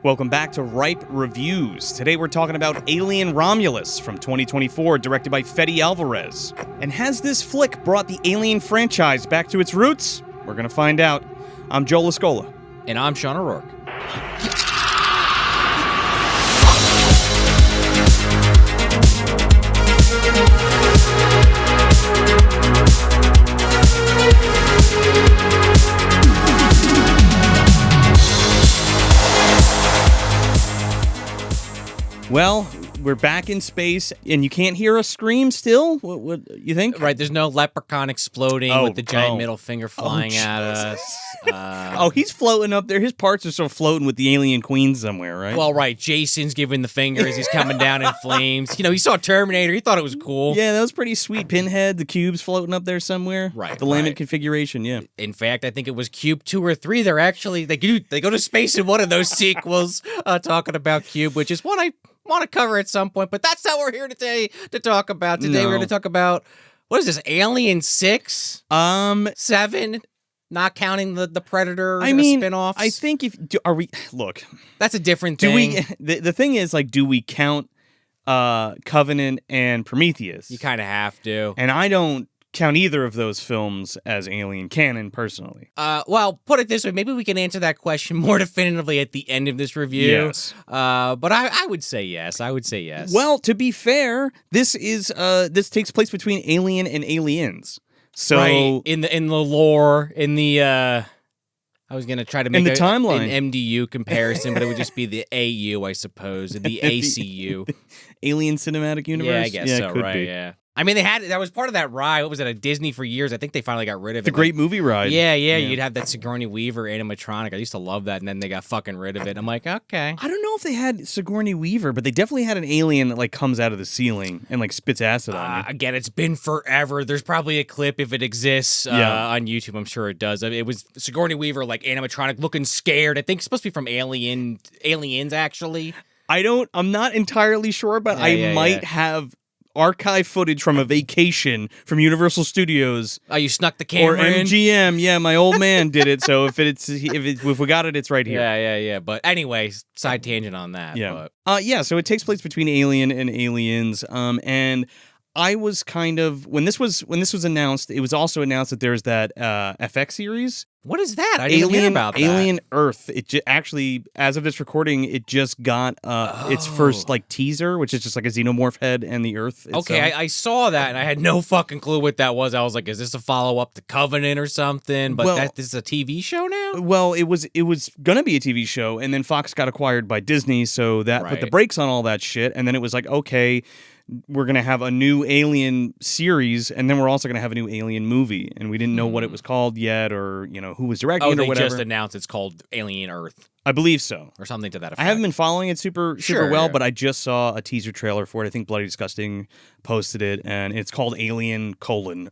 Welcome back to Ripe Reviews. Today we're talking about Alien Romulus from 2024, directed by Fede Alvarez. And has this flick brought the Alien franchise back to its roots? We're going to find out. I'm Joe Lascola. And I'm Sean O'Rourke. Well, we're back in space, and you can't hear us scream still? What you think? Right, there's no leprechaun exploding with the giant middle finger flying at us. He's floating up there. His parts are still floating with the alien queen somewhere, right? Well, right, Jason's giving the finger as he's coming down in flames. You know, he saw Terminator. He thought it was cool. Yeah, that was pretty sweet. Pinhead, the cubes floating up there somewhere. Right, the laminate configuration, yeah. In fact, I think it was Cube 2 or 3. They're actually, they go to space in one of those sequels talking about Cube, which is one I want to cover at some point, but that's not what we're here today to talk about. Today we're going to talk about, what is this, Alien 6? 7? Not counting the Predator spinoffs? I think look. That's a different thing. The thing is, like, do we count Covenant and Prometheus? You kind of have to. And I don't count either of those films as Alien canon, personally. Well, put it this way, maybe we can answer that question more definitively at the end of this review. Yes. But I would say yes. Well, to be fair, this takes place between Alien and Aliens. So right. in the lore, in the I was gonna try to make the timeline an MDU comparison, but it would just be the AU, I suppose, the ACU. Alien Cinematic Universe. Yeah, I guess so. Could right? be. Yeah. I mean, that was part of that ride. What was it, at Disney for years? I think they finally got rid of it. The great movie ride. Yeah. You'd have that Sigourney Weaver animatronic. I used to love that, and then they got fucking rid of it. I'm like, okay. I don't know if they had Sigourney Weaver, but they definitely had an alien that like comes out of the ceiling and like spits acid on you. Again, it's been forever. There's probably a clip if it exists on YouTube. I'm sure it does. It was Sigourney Weaver, like animatronic, looking scared. I think it's supposed to be from Aliens, actually. I'm not entirely sure, but I might have archive footage from a vacation from Universal Studios. Oh, you snuck the camera or MGM. Yeah, my old man did it. So if we got it, it's right here. Yeah. But anyway, side tangent on that. Yeah. So it takes place between Alien and Aliens. And I was kind of when this was announced, it was also announced that there's that FX series. What is that? I didn't hear about that. Alien Earth. It actually, as of this recording, it just got its first like teaser, which is just like a xenomorph head and the Earth itself. Okay, I saw that and I had no fucking clue what that was. I was like, is this a follow up to Covenant or something? But this is a TV show now? Well, it was gonna be a TV show, and then Fox got acquired by Disney, so that put the brakes on all that shit. And then it was like, okay, we're going to have a new Alien series, and then we're also going to have a new Alien movie. And we didn't know what it was called yet, or, who was directing it or whatever. They just announced it's called Alien Earth. I believe so. Or something to that effect. I haven't been following it super well, but I just saw a teaser trailer for it. I think Bloody Disgusting posted it, and it's called Alien: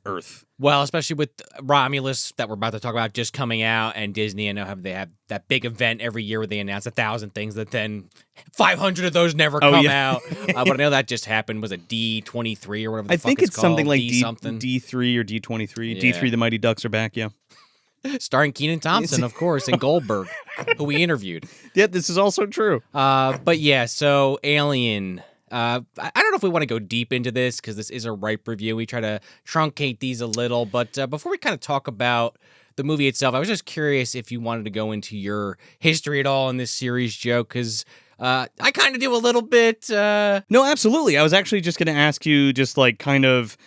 Earth. Well, especially with Romulus that we're about to talk about just coming out, and Disney, I know they have that big event every year where they announce 1,000 things that then 500 of those never come out. But I know that just happened. Was it D23 or whatever the fuck it's called? I think it's something like D3 or D23. Yeah. D3, the Mighty Ducks are back, yeah. Starring Kenan Thompson, of course, and Goldberg, who we interviewed. Yeah, this is also true. But yeah, so Alien. I don't know if we want to go deep into this because this is a ripe review. We try to truncate these a little. But before we kind of talk about the movie itself, I was just curious if you wanted to go into your history at all in this series, Joe, because I kind of do a little bit. No, absolutely. I was actually just going to ask you just like kind of,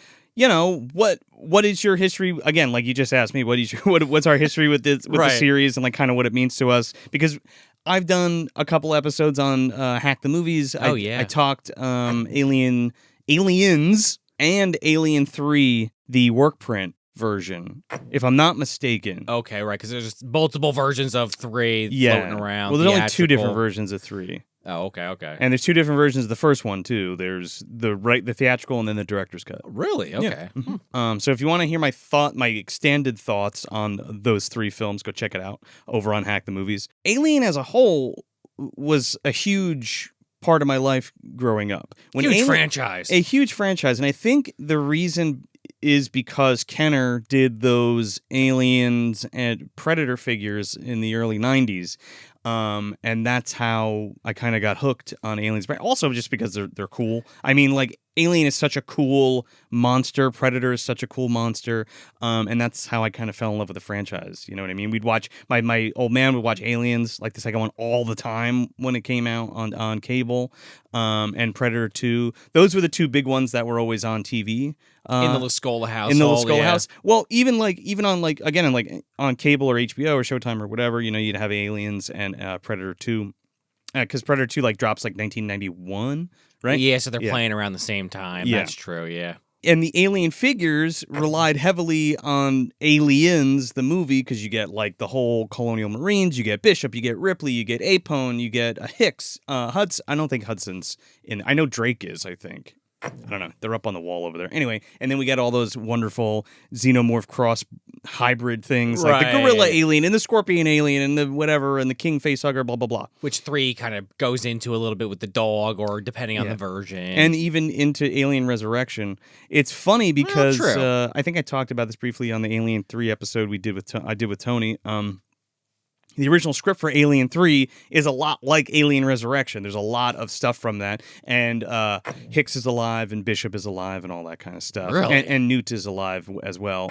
what is your history? Again, like you just asked me, what's our history with the series and like kind of what it means to us? Because I've done a couple episodes on Hack the Movies. I talked Aliens and Alien 3, the work print version, if I'm not mistaken. Okay, right, because there's multiple versions of 3 floating around. Well, there's only 2 different versions of 3. Oh, okay. And there's 2 different versions of the first one, too. There's the theatrical and then the director's cut. Really? Okay. Yeah. So if you want to hear my extended thoughts on those 3 films, go check it out over on Hack the Movies. Alien as a whole was a huge part of my life growing up. Franchise. A huge franchise. And I think the reason is because Kenner did those Aliens and Predator figures in the early 90s. And that's how I kind of got hooked on Aliens. Also, just because they're cool. I mean, like, Alien is such a cool monster. Predator is such a cool monster. And that's how I kind of fell in love with the franchise. You know what I mean? We'd watch, my old man would watch Aliens, like the second one, all the time when it came out on cable. And Predator 2. Those were the two big ones that were always on TV. In the Lascola house. In the Lascola house. Well, even on like, again, on cable or HBO or Showtime or whatever, you know, you'd have Aliens and Predator 2. Because Predator 2 like drops like 1991, right? Yeah, so they're playing around the same time. Yeah. That's true, yeah. And the Alien figures relied heavily on Aliens, the movie, because you get like the whole Colonial Marines, you get Bishop, you get Ripley, you get Apone, you get Hicks, Hudson. I don't think Hudson's in. I know Drake is, I think. I don't know. They're up on the wall over there. Anyway, and then we got all those wonderful xenomorph cross hybrid things, like the gorilla alien and the scorpion alien and the whatever and the king facehugger, blah, blah, blah. Which 3 kind of goes into a little bit with the dog or depending on the version. And even into Alien Resurrection. It's funny because I think I talked about this briefly on the Alien 3 episode I did with Tony. The original script for Alien 3 is a lot like Alien Resurrection. There's a lot of stuff from that. And Hicks is alive and Bishop is alive and all that kind of stuff. Really? And Newt is alive as well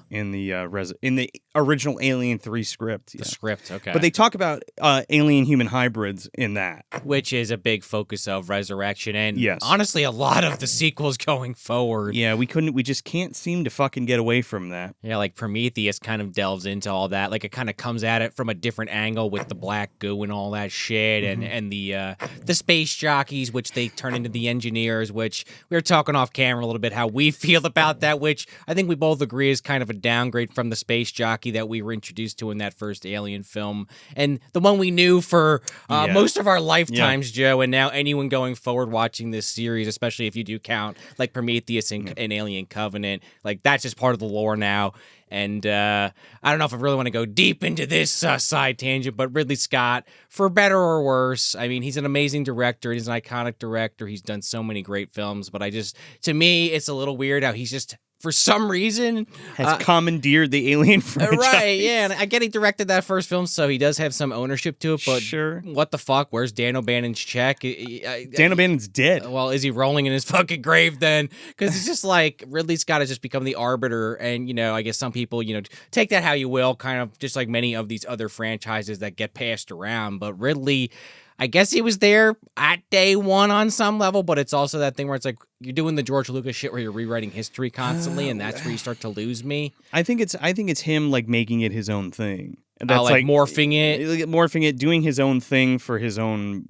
in the original Alien 3 script. The script, okay. But they talk about alien-human hybrids in that. Which is a big focus of Resurrection and honestly a lot of the sequels going forward. Yeah, we just can't seem to fucking get away from that. Yeah, like Prometheus kind of delves into all that. Like it kind of comes at it from a different angle with the black goo and all that shit, and the space jockeys, which they turn into the engineers, which we were talking off camera a little bit how we feel about that, which I think we both agree is kind of a downgrade from the space jockey that we were introduced to in that first Alien film, and the one we knew for most of our lifetimes, Joe, and now anyone going forward watching this series, especially if you do count like Prometheus and Alien Covenant, like that's just part of the lore now. And I don't know if I really want to go deep into this side tangent, but Ridley Scott, for better or worse, I mean, he's an amazing director. He's an iconic director. He's done so many great films, but to me, it's a little weird how he's just, for some reason, has commandeered the Alien franchise. Right, yeah, and I get he directed that first film, so he does have some ownership to it, but what the fuck? Where's Dan O'Bannon's check? Dan O'Bannon's dead. Well, is he rolling in his fucking grave then? Because it's just like, Ridley Scott has just become the arbiter, and, you know, I guess some people, you know, take that how you will, kind of just like many of these other franchises that get passed around, but Ridley, I guess he was there at day one on some level, but it's also that thing where it's like you're doing the George Lucas shit where you're rewriting history constantly, and that's where you start to lose me. I think it's him like making it his own thing. That's like morphing it, doing his own thing for his own.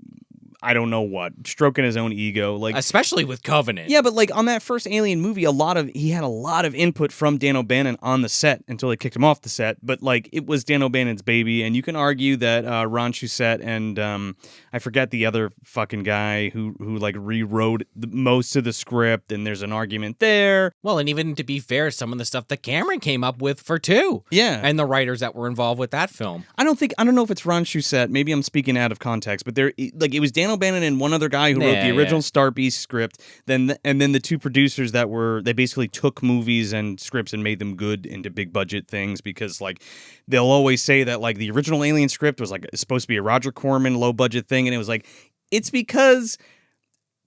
I don't know what, stroking his own ego, like especially with Covenant. Yeah, but like on that first Alien movie, he had a lot of input from Dan O'Bannon on the set until they kicked him off the set. But like it was Dan O'Bannon's baby, and you can argue that Ron Shusett and I forget the other fucking guy who like rewrote most of the script, and there's an argument there. Well, and even to be fair, some of the stuff that Cameron came up with for 2, and the writers that were involved with that film. I don't know if it's Ron Shusett. Maybe I'm speaking out of context, but it was Dan O'Bannon and one other guy who wrote the original Star Beast script, and then the two producers they basically took movies and scripts and made them good into big budget things, because like they'll always say that like the original Alien script was like supposed to be a Roger Corman low budget thing, and it was like it's because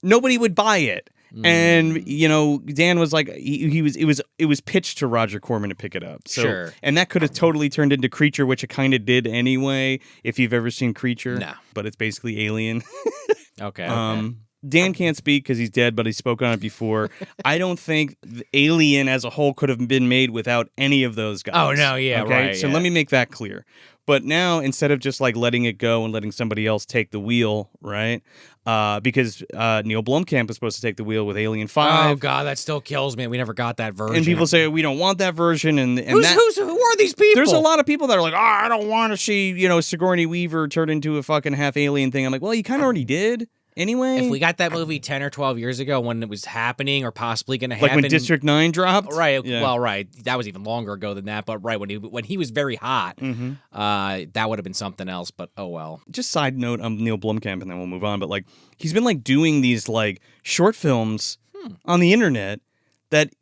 nobody would buy it. And you know, Dan was like, it was pitched to Roger Corman to pick it up. So, and that could have totally turned into Creature, which it kind of did anyway. If you've ever seen Creature, no, but it's basically Alien. Okay. Dan can't speak because he's dead, but he spoke on it before. I don't think Alien as a whole could have been made without any of those guys. Oh no, yeah, okay? Right. So let me make that clear. But now, instead of just like letting it go and letting somebody else take the wheel, right? Because Neil Blomkamp was supposed to take the wheel with Alien 5. Oh god, that still kills me. We never got that version. And people say we don't want that version. And who are these people? There's a lot of people that are like, I don't want to see, you know, Sigourney Weaver turn into a fucking half alien thing. I'm like, well, you kind of already did. Anyway, if we got that movie 10 or 12 years ago when it was happening or possibly going to happen, like when District 9 dropped, right? Yeah. Well, right, that was even longer ago than that. But right when he was very hot, that would have been something else. But oh well. Just side note, Neil Blomkamp, and then we'll move on. But like, he's been like doing these like short films on the internet that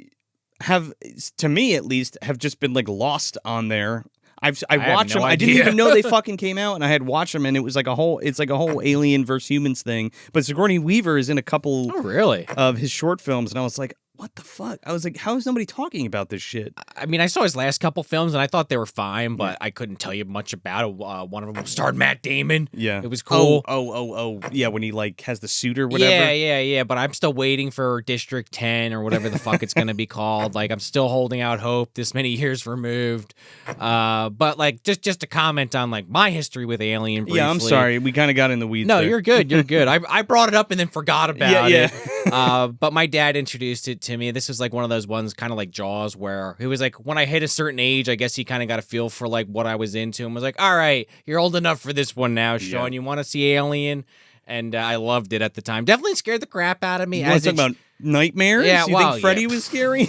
have, to me at least, have just been like lost on there. I watched no them. I didn't idea. even know they fucking came out, and I had watched them, and it was like it's like a whole Alien versus Humans thing. But Sigourney Weaver is in a couple Oh, really? of his short films, and I was like, what the fuck? I was like, how is nobody talking about this shit? I mean, I saw his last couple films, and I thought they were fine, but I couldn't tell you much about it. One of them starred Matt Damon. Yeah. It was cool. Oh. Yeah, when he like has the suit or whatever. Yeah. But I'm still waiting for District 10 or whatever the fuck it's going to be called. Like, I'm still holding out hope this many years removed. But like, just to comment on like my history with Alien briefly. Yeah, I'm sorry. We kind of got in the weeds No, there. you're good. You're good. I brought it up and then forgot about Yeah. it. But my dad introduced it to me. This was like one of those ones, kind of like Jaws, where he was like, when I hit a certain age, I guess he kind of got a feel for like what I was into and was like, all right, you're old enough for this one now, Sean. You want to see Alien? And I loved it at the time. Definitely scared the crap out of me. You want to talk about nightmares? Yeah, you think Freddy was scary?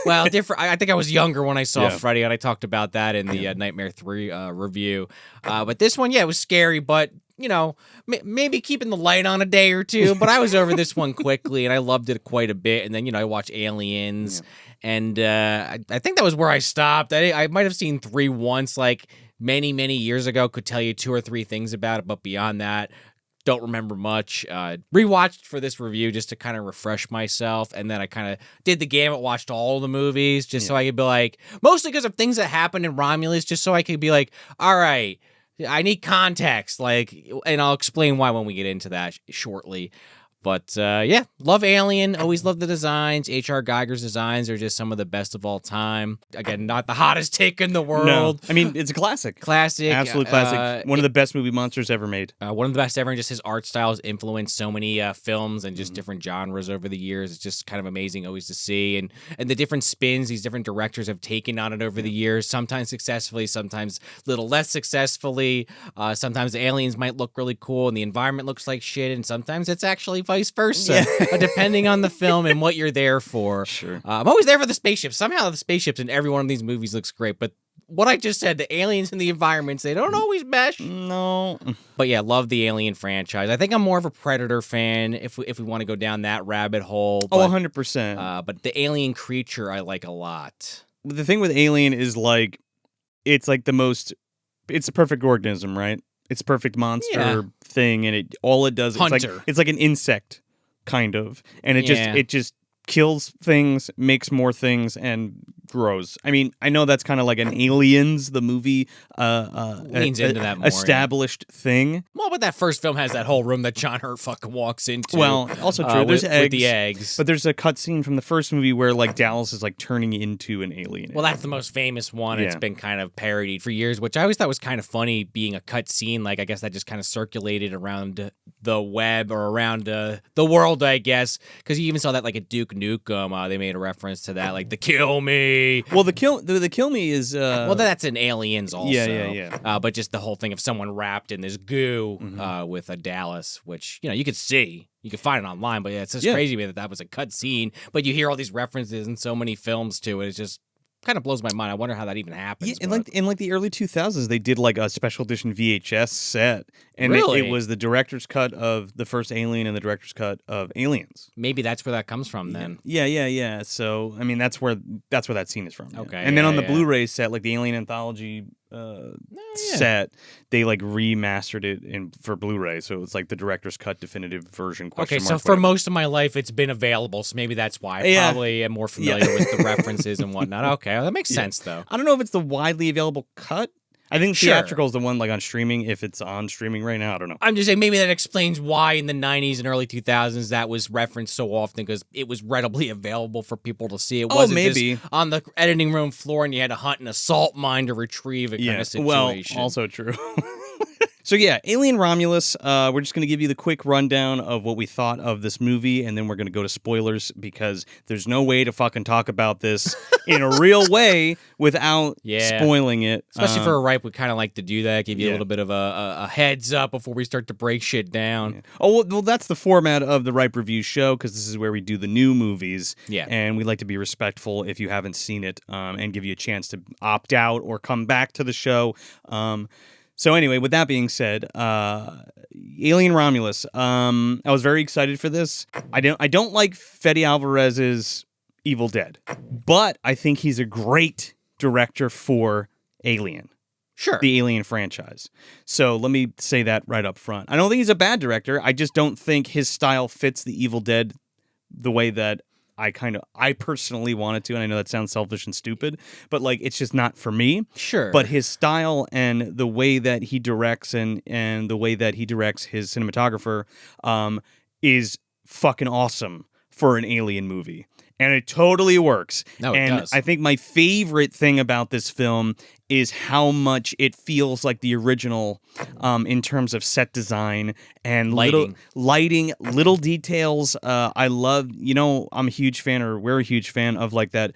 Well, different. I think I was younger when I saw Freddy, and I talked about that in the Nightmare 3 review. But this one, it was scary, but you know, maybe keeping the light on a day or two. But I was over this one quickly, and I loved it quite a bit. And then, I watched Aliens, and I think that was where I stopped. I might have seen 3 once, like many, many years ago. Could tell you 2 or 3 things about it, but beyond that, don't remember much. Rewatched for this review just to kind of refresh myself, and then I kind of did the gamut, watched all the movies just so I could be like, mostly because of things that happened in Romulus, just so I could be like, all right, I need context, like, and I'll explain why when we get into that shortly. But love Alien. Always love the designs. H.R. Geiger's designs are just some of the best of all time. Again, not the hottest take in the world. No. I mean, it's a classic. Absolute classic. One of the best movie monsters ever made. One of the best ever, and just his art style has influenced so many films and just different genres over the years. It's just kind of amazing always to see. And the different spins these different directors have taken on it over the years, sometimes successfully, sometimes a little less successfully. Sometimes the aliens might look really cool and the environment looks like shit, and sometimes it's actually vice versa, depending on the film and what you're there for. Sure. I'm always there for the spaceships. Somehow the spaceships in every one of these movies looks great, but what I just said, the aliens and the environments, they don't always mesh. No. But yeah, love the Alien franchise. I think I'm more of a Predator fan if we want to go down that rabbit hole. But, 100%. But the alien creature I like a lot. The thing with Alien is like, it's like it's a perfect organism, right? It's a perfect monster thing, and all it does, it's like an insect, kind of, and it just kills things, makes more things, and grows. I mean, I know that's kind of like an Aliens, the movie, leans into that more, established thing. Well, but that first film has that whole room that John Hurt fucking walks into. Well, also true. There's eggs, with the eggs, but there's a cutscene from the first movie where like Dallas is like turning into an alien. Well, that's the most famous one. It's been kind of parodied for years, which I always thought was kind of funny, being a cutscene. Like, I guess that just kind of circulated around the web or around the world, I guess, because you even saw that like at Duke Nukem. They made a reference to that, like the kill me. Well, the kill me is well, that's in Aliens also. Yeah. But just the whole thing of someone wrapped in this goo with a Dallas, which you could see. You can find it online, but it's just crazy to me that was a cut scene. But you hear all these references in so many films to it. It's just kind of blows my mind. I wonder how that even happens. Yeah, in the early 2000s, they did like a special edition VHS set, and really? it was the director's cut of the first Alien and the director's cut of Aliens. Maybe that's where that comes from then. Yeah. So I mean, that's where that scene is from. Okay. And then on the Blu-ray set, like the Alien Anthology set, they like remastered it for Blu-ray, so it's like the director's cut definitive version. Okay, so for most of my life, it's been available, so maybe that's why I probably am more familiar with the references and whatnot. Okay, well, that makes sense though. I don't know if it's the widely available cut. I think theatrical is the one like on streaming. If it's on streaming right now, I don't know. I'm just saying maybe that explains why in the 90s and early 2000s that was referenced so often, because it was readily available for people to see. It wasn't just on the editing room floor and you had to hunt in a salt mine to retrieve it kind of situation. Well, also true. So yeah, Alien Romulus, we're just going to give you the quick rundown of what we thought of this movie, and then we're going to go to spoilers, because there's no way to fucking talk about this in a real way without spoiling it. Especially for a ripe, we kind of like to do that, give you a little bit of a heads up before we start to break shit down. Yeah. Oh, well, that's the format of the Ripe Review show, because this is where we do the new movies, and we like to be respectful if you haven't seen it, and give you a chance to opt out or come back to the show. So anyway, with that being said, Alien Romulus. I was very excited for this. I don't like Fede Alvarez's Evil Dead, but I think he's a great director for Alien. Sure. the Alien franchise. So let me say that right up front. I don't think he's a bad director. I just don't think his style fits the Evil Dead the way that I personally wanted to, and I know that sounds selfish and stupid, but like it's just not for me. Sure. But his style and the way that he directs and the way that he directs his cinematographer is fucking awesome for an Alien movie. And it totally works. No, it and does. I think my favorite thing about this film is how much it feels like the original in terms of set design and lighting, little details. I love, I'm a huge fan, or we're a huge fan of like that.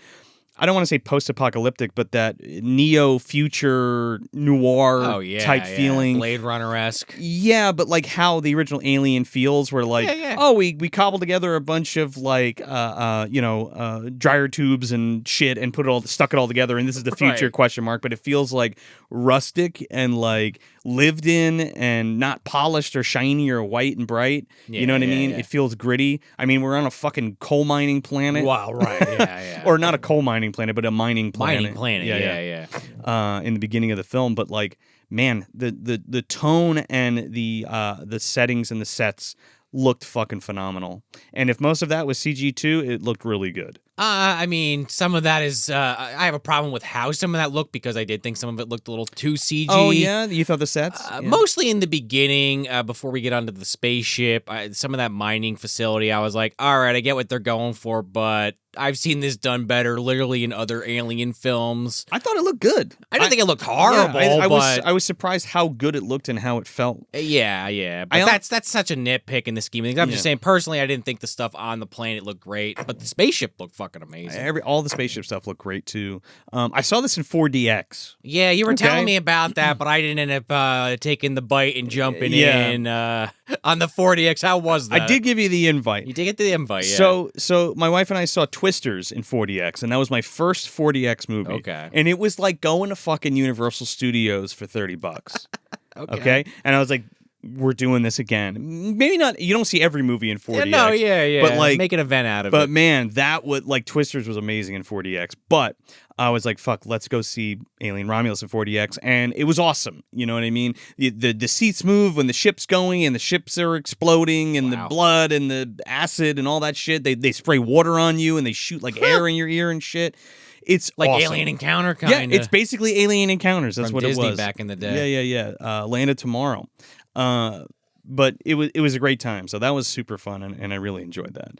I don't want to say post-apocalyptic, but that neo-future noir type feeling. Blade Runner-esque. Yeah, but like how the original Alien feels, where like, we cobbled together a bunch of like, dryer tubes and shit and stuck it all together, and this is the future ? But it feels like rustic and like lived in and not polished or shiny or white and bright. You know what I mean? It feels gritty. I mean, we're on a fucking coal mining planet. Wow, right? Yeah. Or not a coal mining planet, but a mining planet. Mining planet, yeah. In the beginning of the film, but like, man, the tone and the settings and the sets looked fucking phenomenal. And if most of that was CG too, it looked really good. I mean, some of that is, I have a problem with how some of that looked, because I did think some of it looked a little too CG. Oh, yeah? You thought the sets? Mostly in the beginning, before we get onto the spaceship, some of that mining facility, I was like, all right, I get what they're going for, but I've seen this done better literally in other Alien films. I thought it looked good. I didn't think it looked horrible, I was surprised how good it looked and how it felt. Yeah. But that's such a nitpick in the scheme of things. I'm just saying, personally, I didn't think the stuff on the planet looked great, but the spaceship looked fucking amazing. All the spaceship stuff looked great too. I saw this in 4DX. Yeah, you were telling me about that, but I didn't end up taking the bite and jumping in on the 4DX. How was that? I did give you the invite. You did get the invite, yeah. So my wife and I saw Twisters in 4DX, and that was my first 4DX movie. Okay. And it was like going to fucking Universal Studios for $30. Okay. And I was like, we're doing this again. Maybe not. You don't see every movie in 4DX. Yeah. But like, make an event out of it. But man, that would like Twisters was amazing in 4DX. But I was like, fuck, let's go see Alien Romulus in 4DX, and it was awesome. You know what I mean? The seats move when the ship's going, and the ships are exploding, and the blood and the acid and all that shit. They spray water on you, and they shoot like air in your ear and shit. It's like awesome. Alien Encounter, kind of. Yeah, it's basically Alien Encounters. That's what Disney it was back in the day. Yeah. Land of Tomorrow. But it was a great time. So that was super fun, and I really enjoyed that.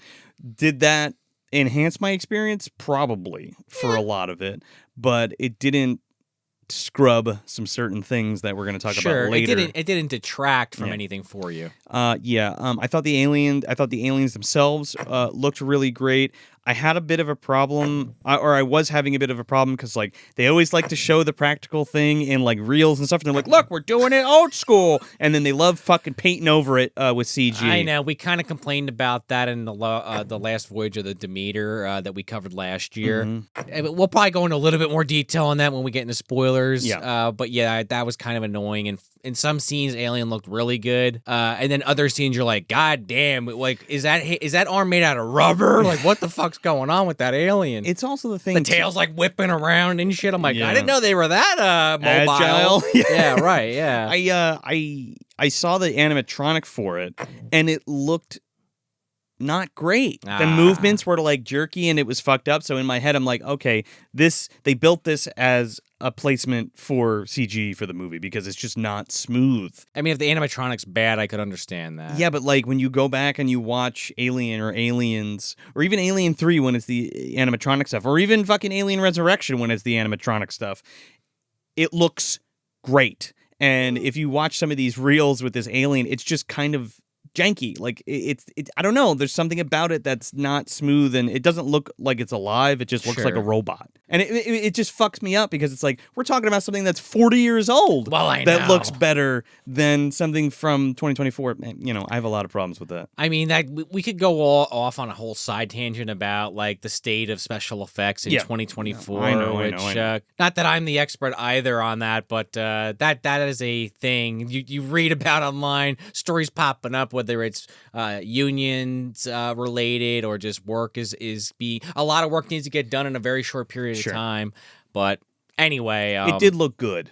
Did that enhance my experience? Probably for a lot of it, but it didn't scrub some certain things that we're going to talk about later. It didn't detract from anything for you. I thought the aliens themselves looked really great. I had a bit of a problem, or I was having a bit of a problem, because like they always like to show the practical thing in like reels and stuff, and they're like, "Look, we're doing it old school," and then they love fucking painting over it with CG. I know, we kind of complained about that in the last voyage of the Demeter that we covered last year. Mm-hmm. We'll probably go into a little bit more detail on that when we get into spoilers. Yeah. But yeah, that was kind of annoying, and in some scenes, Alien looked really good, and then other scenes, you're like, God damn, like is that arm made out of rubber? Like what the fuck's going on with that alien? It's also the thing. The tail's like whipping around and shit. I'm like, I didn't know they were that mobile. Agile. Yeah, right. Yeah. I saw the animatronic for it, and it looked not great. The movements were like jerky, and it was fucked up. So in my head, I'm like, okay, they built this as a placement for CG for the movie, because it's just not smooth. I mean, if the animatronic's bad, I could understand that. Yeah, but like when you go back and you watch Alien or Aliens, or even Alien 3 when it's the animatronic stuff, or even fucking Alien Resurrection when it's the animatronic stuff, it looks great. And if you watch some of these reels with this alien, it's just kind of janky. Like it's I don't know. There's something about it that's not smooth, and it doesn't look like it's alive. It just looks like a robot, and it just fucks me up, because it's like we're talking about something that's 40 years old. Well, I know. That looks better than something from 2024. You know, I have a lot of problems with that. I mean, that we could go off on a whole side tangent about like the state of special effects in 2024. I know. Not that I'm the expert either on that, but that is a thing you read about online. Stories popping up, whether it's unions related or just work is being a lot of work needs to get done in a very short period of time. But anyway, it did look good.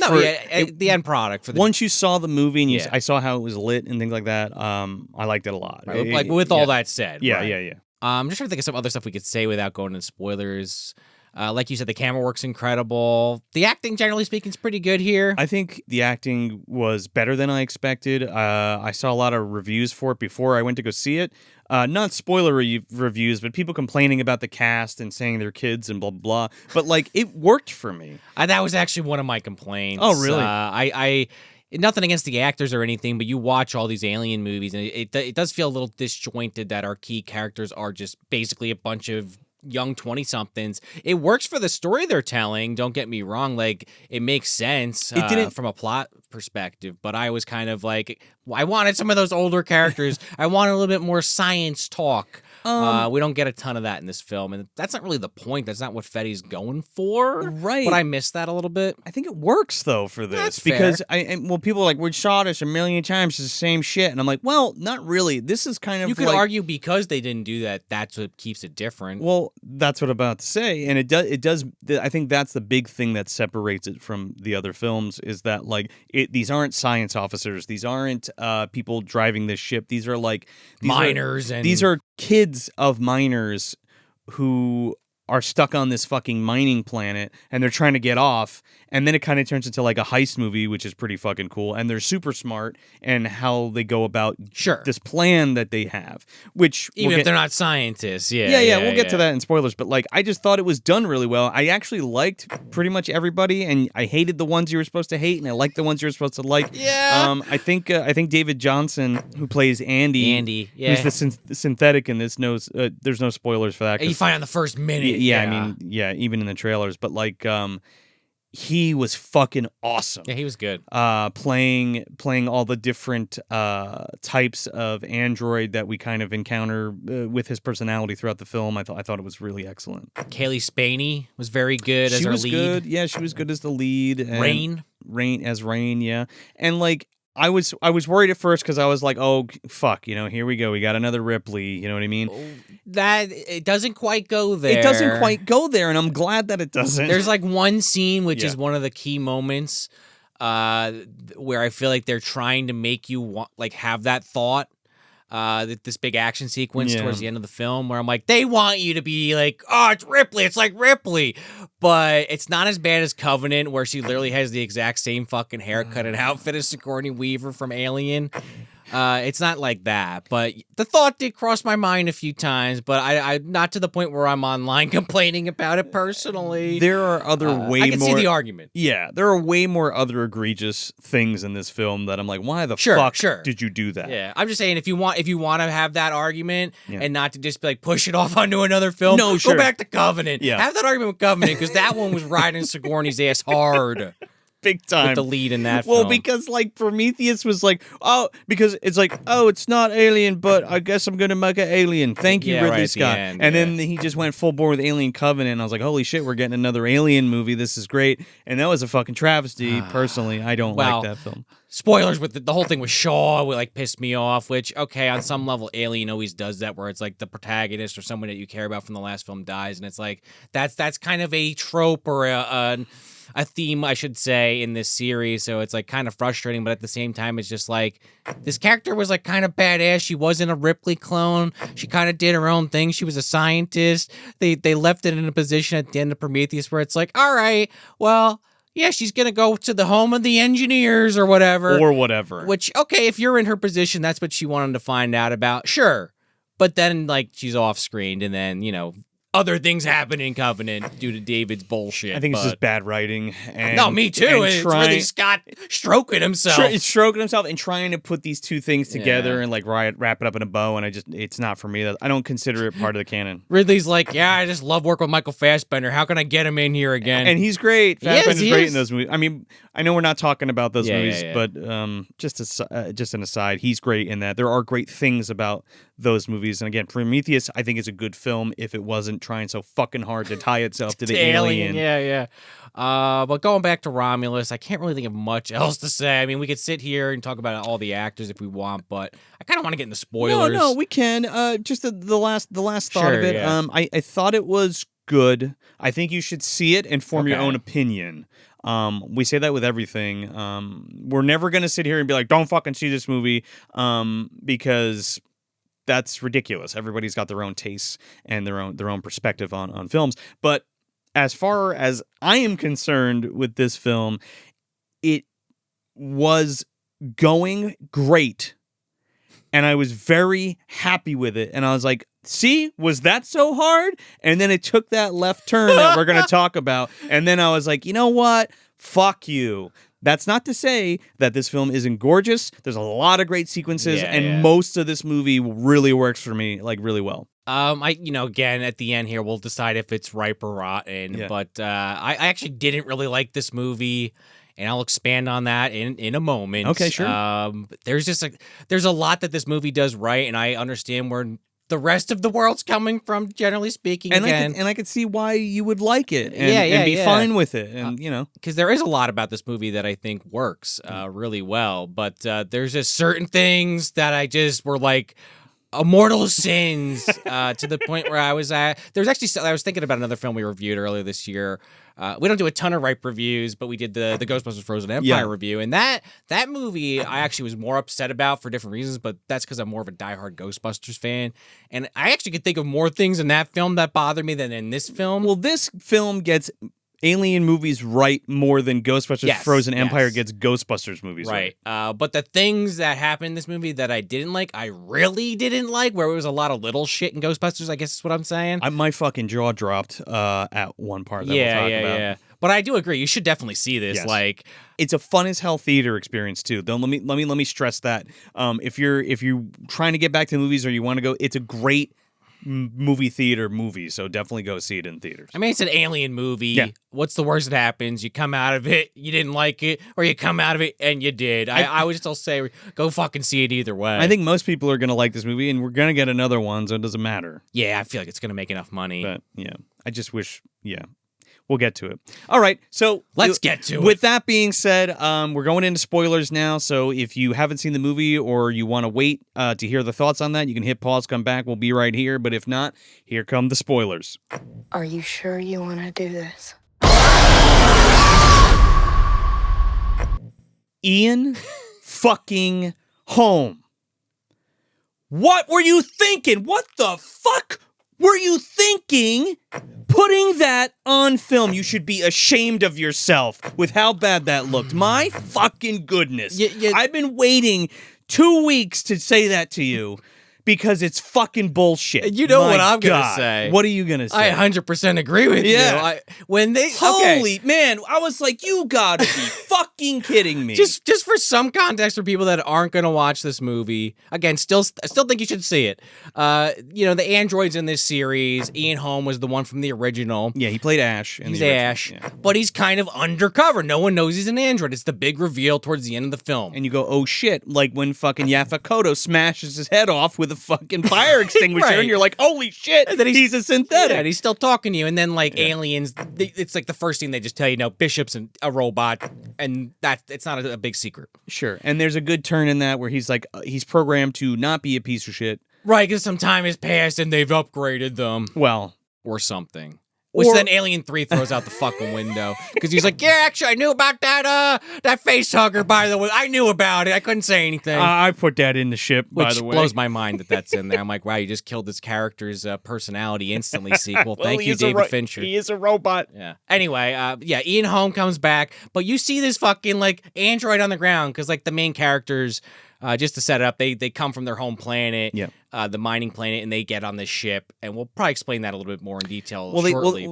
No, the end product. Once you saw the movie and I saw how it was lit and things like that, I liked it a lot. Right, like with all that said. Yeah, right. yeah. I'm just trying to think of some other stuff we could say without going into spoilers. Like you said, the camera work's incredible. The acting, generally speaking, is pretty good here. I think the acting was better than I expected. I saw a lot of reviews for it before I went to go see it. Not spoiler reviews, but people complaining about the cast and saying they're kids and blah, blah, blah. But, like, it worked for me. That was actually one of my complaints. Oh, really? I nothing against the actors or anything, but you watch all these alien movies, and it does feel a little disjointed that our key characters are just basically a bunch of young 20-somethings. It works for the story they're telling, don't get me wrong. Like, it makes sense from a plot perspective, but I was kind of like, I wanted some of those older characters. I wanted a little bit more science talk. We don't get a ton of that in this film, and that's not really the point. That's not what Fetty's going for. Right. But I missed that a little bit. I think it works, though, for this. That's because fair. People are like, we saw this a million times, it's the same shit. And I'm like, well, not really. This is kind of You could argue because they didn't do that, that's what keeps it different. Well, that's what I'm about to say. And it does. I think that's the big thing that separates it from the other films is that, like, these aren't science officers. These aren't people driving this ship. These are, like, miners. These are kids of miners who are stuck on this fucking mining planet and they're trying to get off, and then it kind of turns into like a heist movie, which is pretty fucking cool, and they're super smart and how they go about this plan that they have, which even if they're not scientists. We'll get to that in spoilers, but like I just thought it was done really well. I actually liked pretty much everybody, and I hated the ones you were supposed to hate and I liked the ones you were supposed to like. I think David Johnson, who plays Andy, who's the synthetic in this, knows there's no spoilers for that. You find out in the first minute. I mean, even in the trailers, but like, he was fucking awesome. Yeah, he was good. Playing all the different types of android that we kind of encounter with his personality throughout the film. I thought it was really excellent. Kaylee Spaney was very good as our lead. She was good. Yeah, she was good as the lead. And Rain, yeah, and like. I was worried at first because I was like, oh, fuck, here we go. We got another Ripley, you know what I mean? That, it doesn't quite go there. It doesn't quite go there, and I'm glad that it doesn't. There's like one scene, which is one of the key moments where I feel like they're trying to make you have that thought. This big action sequence towards the end of the film where I'm like, they want you to be like, oh, it's Ripley. It's like Ripley. But it's not as bad as Covenant, where she literally has the exact same fucking haircut and outfit as Sigourney Weaver from Alien. It's not like that, but the thought did cross my mind a few times, but I not to the point where I'm online complaining about it personally. There are other I can see the argument. Yeah, there are way more other egregious things in this film that I'm like, why the fuck did you do that? Yeah, I'm just saying if you want to have that argument and not to just be like push it off onto another film, go back to Covenant. Yeah. Have that argument with Covenant because that one was riding Sigourney's ass hard. Big time. With the lead in that film. Well, because like Prometheus was like, because it's like, it's not Alien, but I guess I'm gonna make an Alien. Thank you, Ridley Scott. And then he just went full bore with Alien Covenant. And I was like, holy shit, we're getting another Alien movie. This is great. And that was a fucking travesty. Personally, I don't like that film. Spoilers with the whole thing with Shaw pissed me off, which, okay, on some level, Alien always does that, where it's like the protagonist or someone that you care about from the last film dies, and it's like, that's kind of a trope or a theme, I should say, in this series, so it's like kind of frustrating, but at the same time, it's just like, this character was like kind of badass. She wasn't a Ripley clone. She kind of did her own thing. She was a scientist. They left it in a position at the end of Prometheus where it's like, all right, well, yeah, she's going to go to the home of the engineers or whatever. Or whatever. Which, okay, if you're in her position, that's what she wanted to find out about. Sure. But then, like, she's off-screened and then, other things happen in Covenant due to David's bullshit. I think it's just bad writing. And, no, me too. It's Ridley Scott stroking himself. Stroking himself and trying to put these two things together and like wrap it up in a bow. And it's not for me. I don't consider it part of the canon. Ridley's like, I just love working with Michael Fassbender. How can I get him in here again? And he's great. Fassbender's great in those movies. I mean, I know we're not talking about those movies, but just an aside, he's great in that. There are great things about those movies. And again, Prometheus, I think, is a good film if it wasn't trying so fucking hard to tie itself to the alien. Yeah. But going back to Romulus, I can't really think of much else to say. I mean, we could sit here and talk about all the actors if we want, but I kind of want to get into spoilers. No, we can. Just the last thought of it. Yeah. I thought it was good. I think you should see it and form your own opinion. We say that with everything. We're never going to sit here and be like, don't fucking see this movie, because that's ridiculous. Everybody's got their own tastes and their own perspective on films. But as far as I am concerned with this film, it was going great. And I was very happy with it. And I was like, see, was that so hard? And then it took that left turn that we're going to talk about. And then I was like, you know what? Fuck you. That's not to say that this film isn't gorgeous. There's a lot of great sequences, and most of this movie really works for me, like, really well. Again, at the end here, we'll decide if it's ripe or rotten. Yeah. But I actually didn't really like this movie, and I'll expand on that in a moment. Okay, sure. There's a lot that this movie does right, and I understand where the rest of the world's coming from, generally speaking. And I could see why you would like it and be fine with it. And, because there is a lot about this movie that I think works really well. But there's just certain things that I just were like mortal sins to the point where I was at. I was thinking about another film we reviewed earlier this year. We don't do a ton of ripe reviews, but we did the Ghostbusters Frozen Empire review. And that movie I actually was more upset about for different reasons, but that's because I'm more of a diehard Ghostbusters fan. And I actually could think of more things in that film that bothered me than in this film. Well, this film gets alien movies right more than Ghostbusters Frozen Empire gets Ghostbusters movies right. But the things that happened in this movie that I didn't like, I really didn't like, where it was a lot of little shit in Ghostbusters, I guess is what I'm saying. My fucking jaw dropped at one part that we'll talk about. Yeah. But I do agree. You should definitely see this. Yes. Like, it's a fun as hell theater experience too. Though let me stress that if you're trying to get back to the movies or you want to go, it's a great movie theater movie, so definitely go see it in theaters. I mean, it's an alien movie. Yeah. What's the worst that happens? You come out of it, you didn't like it, or you come out of it and you did. I would still say go fucking see it either way. I think most people are going to like this movie, and we're going to get another one, so it doesn't matter. Yeah, I feel like it's going to make enough money. But, I just wish, we'll get to it. All right, so let's get to it. With that being said, we're going into spoilers now, so if you haven't seen the movie or you want to wait to hear the thoughts on that, you can hit pause, come back, we'll be right here, but if not, here come the spoilers. Are you sure you want to do this? Ian fucking Holm. What were you thinking? What the fuck were you thinking putting that on film? You should be ashamed of yourself with how bad that looked. My fucking goodness. I've been waiting 2 weeks to say that to you because it's fucking bullshit. You know what I'm going to say. What are you going to say? I 100% agree with you. Holy man, I was like, you gotta be fucking kidding me. Just for some context for people that aren't going to watch this movie, again, I still think you should see it. The androids in this series, Ian Holm was the one from the original. Yeah, he played Ash. He's Ash, but he's kind of undercover. No one knows he's an android. It's the big reveal towards the end of the film. And you go, oh shit, like when fucking Yaphet Kotto smashes his head off with a fucking fire extinguisher, right. And you're like, holy shit, and then he's a synthetic. Yeah, and he's still talking to you, and then aliens, it's like the first thing they just tell you, no, Bishop's a robot, and it's not a big secret. Sure, and there's a good turn in that where he's like, he's programmed to not be a piece of shit. Right, because some time has passed and they've upgraded them. Well. Or something. Which then Alien 3 throws out the fucking window. Because he's like, yeah, actually, I knew about that face hugger, by the way. I knew about it. I couldn't say anything. I put that in the ship, by the way. Which blows my mind that that's in there. I'm like, wow, you just killed this character's personality instantly, sequel. Thank you, David Fincher. He is a robot. Yeah. Anyway, Ian Holm comes back, but you see this fucking, android on the ground, because, the main characters, just to set it up, they come from their home planet. Yeah. The mining planet, and they get on this ship, and we'll probably explain that a little bit more in detail shortly.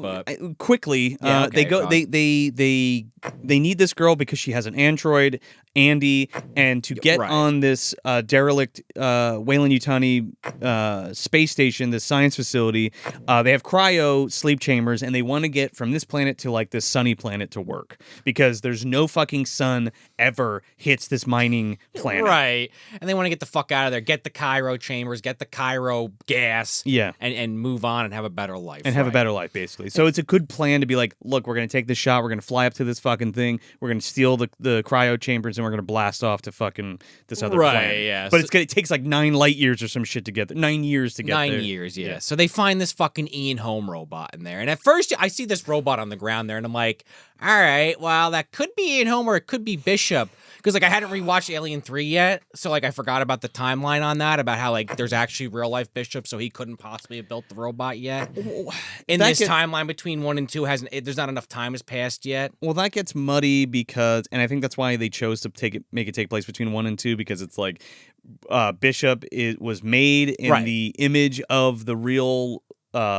Quickly, they go. They need this girl because she has an android, Andy, and to get on this derelict Weyland-Yutani space station, this science facility, they have cryo sleep chambers, and they want to get from this planet to this sunny planet to work because there's no fucking sun ever hits this mining planet. Right, and they want to get the fuck out of there, get the cryo chambers, get get the Cairo gas, and move on and have a better life. And have a better life, basically. So it's a good plan to be like, look, we're going to take this shot. We're going to fly up to this fucking thing. We're going to steal the cryo chambers, and we're going to blast off to fucking this other planet. Yeah. But it takes like 9 light years or some shit to get there. 9 years to get there. 9 years, yeah. So they find this fucking Ian Holm robot in there. And at first, I see this robot on the ground there, and I'm like, all right, well, that could be Ian Holm or it could be Bishop. Because, like, I hadn't rewatched Alien 3 yet, so, like, I forgot about the timeline on that, about how, like, there's actually real-life Bishop, so he couldn't possibly have built the robot yet. In this timeline between 1 and 2, there's not enough time has passed yet. Well, that gets muddy because, and I think that's why they chose to make it take place between 1 and 2, because it's like Bishop was made in the image of the real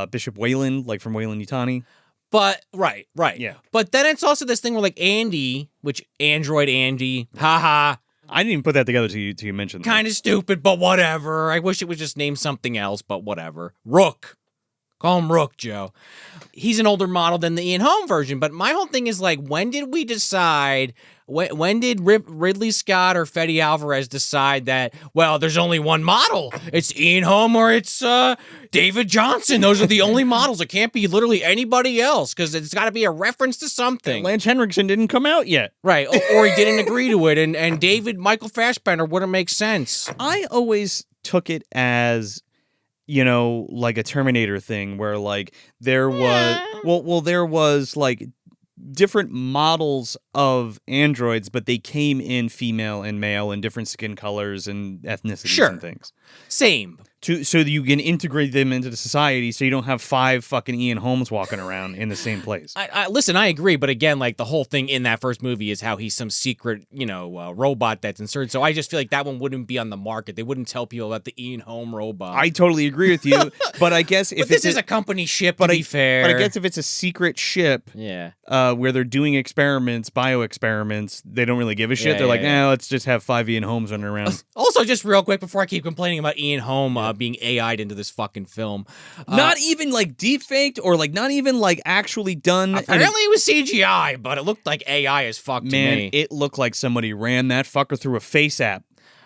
Bishop Wayland, like from Weyland-Yutani. But, right. Yeah. But then it's also this thing where, like, Andy, which Android Andy, haha. I didn't even put that together till you mentioned that. Kind of stupid, but whatever. I wish it was just named something else, but whatever. Rook. Call him Rook, Joe. He's an older model than the Ian Holm version, but my whole thing is, like, when did we decide, when did Ridley Scott or Fede Alvarez decide that, well, there's only one model. It's Ian Holm or it's David Johnson. Those are the only models. It can't be literally anybody else because it's got to be a reference to something. Lance Henriksen didn't come out yet. Right, or he didn't agree to it, and Michael Fassbender wouldn't make sense. I always took it as, you know, like a Terminator thing where, like, there was, there was, like, different models of androids, but they came in female and male and different skin colors and ethnicities and things. Same. So that you can integrate them into the society so you don't have 5 fucking Ian Holmes walking around in the same place. Listen, I agree, but again, like, the whole thing in that first movie is how he's some secret, robot that's inserted. So I just feel like that one wouldn't be on the market. They wouldn't tell people about the Ian Holm robot. I totally agree with you, but I guess if this is a company ship, to be fair. But I guess if it's a secret ship, where they're doing experiments, bio-experiments, they don't really give a shit. They're like, let's just have 5 Ian Holmes running around. Also, just real quick before I keep complaining about Ian Holm being AI'd into this fucking film. Not even like deepfaked or like not even like actually done. Apparently it was CGI, but it looked like AI as fuck to me. Man, it looked like somebody ran that fucker through a face app.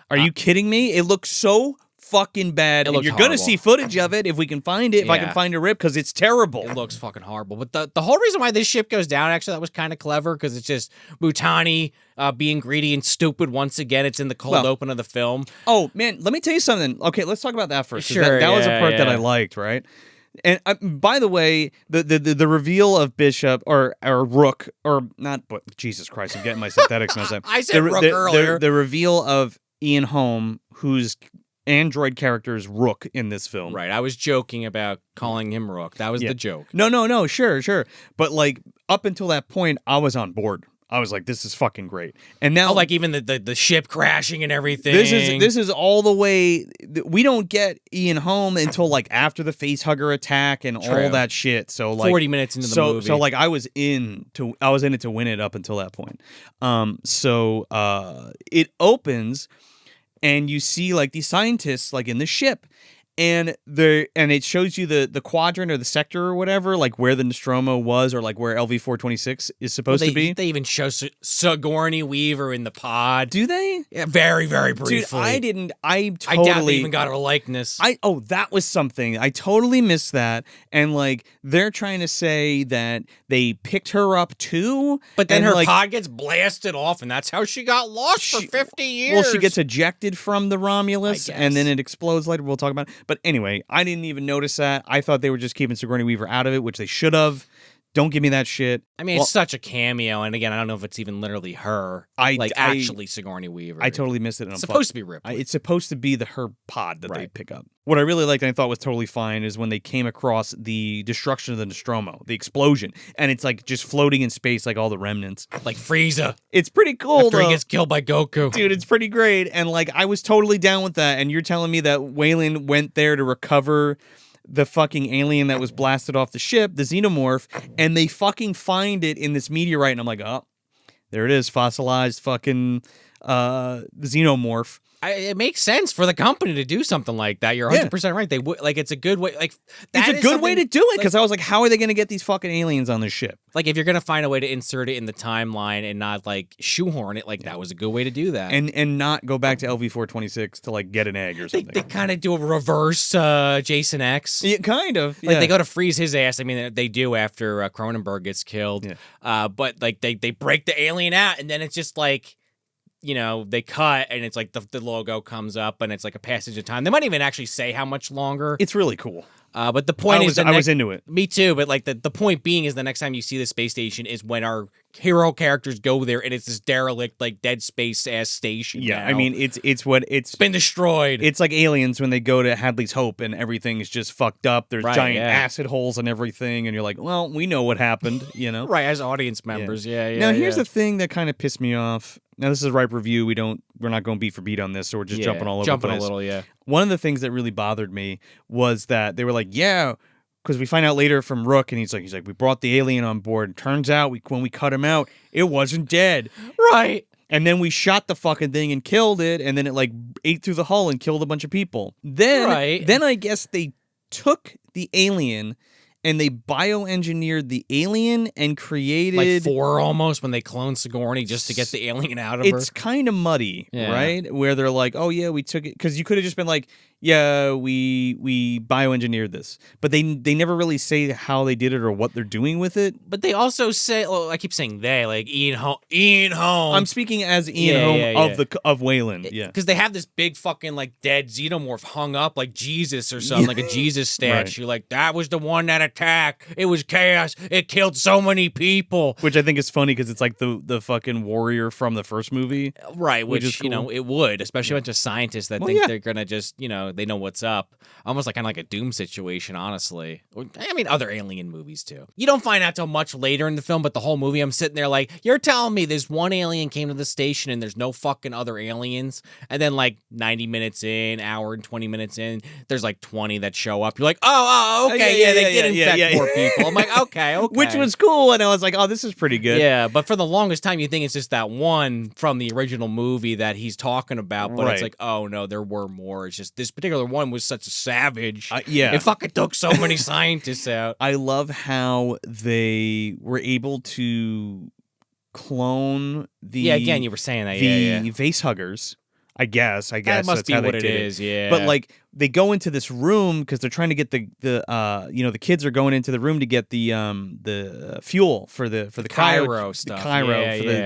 Are you kidding me? It looks so fucking bad. And you're going to see footage of it if we can find it, if I can find a rip, because it's terrible. It looks fucking horrible. But the whole reason why this ship goes down, actually, that was kind of clever, because it's just Butani being greedy and stupid once again. It's in the cold open of the film. Oh, man, let me tell you something. Okay, let's talk about that first. Sure, that was a part that I liked, right? And by the way, the reveal of Bishop or Rook, or not, but Jesus Christ, I'm getting my synthetics messed up. I said Rook earlier. The reveal of Ian Holm, who's android character is Rook in this film. Right. I was joking about calling him Rook. That was the joke. No. Sure. But like up until that point, I was on board. I was like, this is fucking great. And now, like even the ship crashing and everything. This is all the way. We don't get Ian Holm until like after the facehugger attack and all that shit. So like 40 minutes into the movie. So like I was in it to win it up until that point. So it opens. And you see like these scientists like in the ship, and it shows you the quadrant or the sector or whatever, like where the Nostromo was, or like where LV-426 is supposed to be. They even show Sigourney Weaver in the pod. Do they? Yeah, very, very briefly. Dude, I didn't. I doubt they even got her likeness. That was something. I totally missed that. And like they're trying to say that they picked her up too, but then her pod gets blasted off, and that's how she got lost for 50 years. Well, she gets ejected from the Romulus, and then it explodes later. We'll talk about it. But anyway, I didn't even notice that. I thought they were just keeping Sigourney Weaver out of it, which they should have. Don't give me that shit. I mean, it's such a cameo, and again, I don't know if it's even literally her. Actually Sigourney Weaver. I totally missed it. It's supposed to be Ripley. It's supposed to be her pod that they pick up. What I really liked and I thought was totally fine is when they came across the destruction of the Nostromo, the explosion, and it's like just floating in space like all the remnants. Like Frieza. It's pretty cool, after he gets killed by Goku. Dude, it's pretty great, and like I was totally down with that, and you're telling me that Wayland went there to recover the fucking alien that was blasted off the ship, the xenomorph, and they fucking find it in this meteorite, and I'm like, oh, there it is, fossilized fucking the xenomorph. It makes sense for the company to do something like that. You're 100% right. They would like it's a good way. Like it's a good way to do it because I was like, how are they going to get these fucking aliens on this ship? Like if you're going to find a way to insert it in the timeline and not like shoehorn it, like that was a good way to do that. And not go back to LV-426 to like get an egg or something. They kind of do a reverse Jason X. Yeah, kind of. Like they go to freeze his ass. I mean, they do after Cronenberg gets killed. Yeah. But like they break the alien out, and then it's just like, you know, they cut, and it's like the logo comes up, and it's like a passage of time. They might even actually say how much longer. It's really cool. But the point is, I was into it. Me too. But like the point being is, the next time you see the space station is when our hero characters go there, and it's this derelict, like Dead Space ass station. Yeah, now. I mean, it's been destroyed. It's like Aliens when they go to Hadley's Hope and everything is just fucked up. There's giant acid holes and everything, and you're like, well, we know what happened, you know? Right, as audience members. Yeah. Now here's the thing that kind of pissed me off. Now this is a ripe review. We're not going beat for beat on this, so we're just jumping all over the place. A little, yeah. One of the things that really bothered me was that they were like, yeah. Because we find out later from Rook, and he's like, we brought the alien on board. Turns out, when we cut him out, it wasn't dead. Right. And then we shot the fucking thing and killed it, and then it like ate through the hull and killed a bunch of people. Then I guess they took the alien and they bioengineered the alien and created like 4 almost when they cloned Sigourney just to get the alien out of her. It's kind of muddy, right? Where they're like, oh yeah, we took it because you could have just been like, yeah, we bioengineered this, but they never really say how they did it or what they're doing with it. But they also say, I keep saying they, like Ian Holm. I'm speaking as Ian Holm of Wayland, because they have this big fucking like dead xenomorph hung up like Jesus or something, like a Jesus statue. Like that was the one that attacked. It was chaos. It killed so many people. Which I think is funny because it's like the fucking warrior from the first movie, right? Which is cool. You know it would, especially a bunch of scientists that think they're gonna just they know what's up. Almost like kind of like a Doom situation, honestly. I mean, other alien movies too. You don't find out till much later in the film, but the whole movie, I'm sitting there like, you're telling me this one alien came to the station and there's no fucking other aliens, and then like 90 minutes in, hour and 20 minutes in, there's like 20 that show up. You're like, okay, they did infect more people. I'm like, okay. Which was cool, and I was like, oh, this is pretty good. Yeah, but for the longest time, you think it's just that one from the original movie that he's talking about, but it's like, oh no, there were more. It's just this particular one was such a savage. It fucking took so many scientists out. I love how they were able to clone the again, you were saying that the face huggers. I guess that must be what it is. But like they go into this room because they're trying to get the kids are going into the room to get the fuel for the cryo stuff.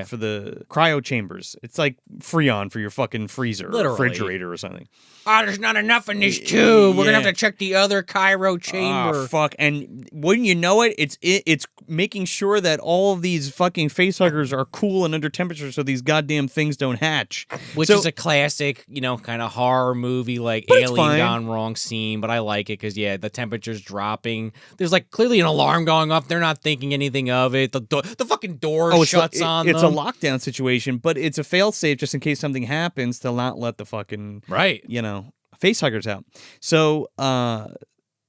For the cryo chambers. It's like Freon for your fucking freezer, or refrigerator, or something. There's not enough in this tube. We're gonna have to check the other cryo chamber. Oh, fuck! And wouldn't you know it? It's making sure that all of these fucking facehuggers are cool and under temperature, so these goddamn things don't hatch. Which is a classic, kind of horror movie like Alien Gone Wrong scene. But I like it because the temperature's dropping. There's like clearly an alarm going off. They're not thinking anything of it. The fucking door shuts on them. It's a lockdown situation, but it's a failsafe just in case something happens to not let the fucking facehuggers out. So,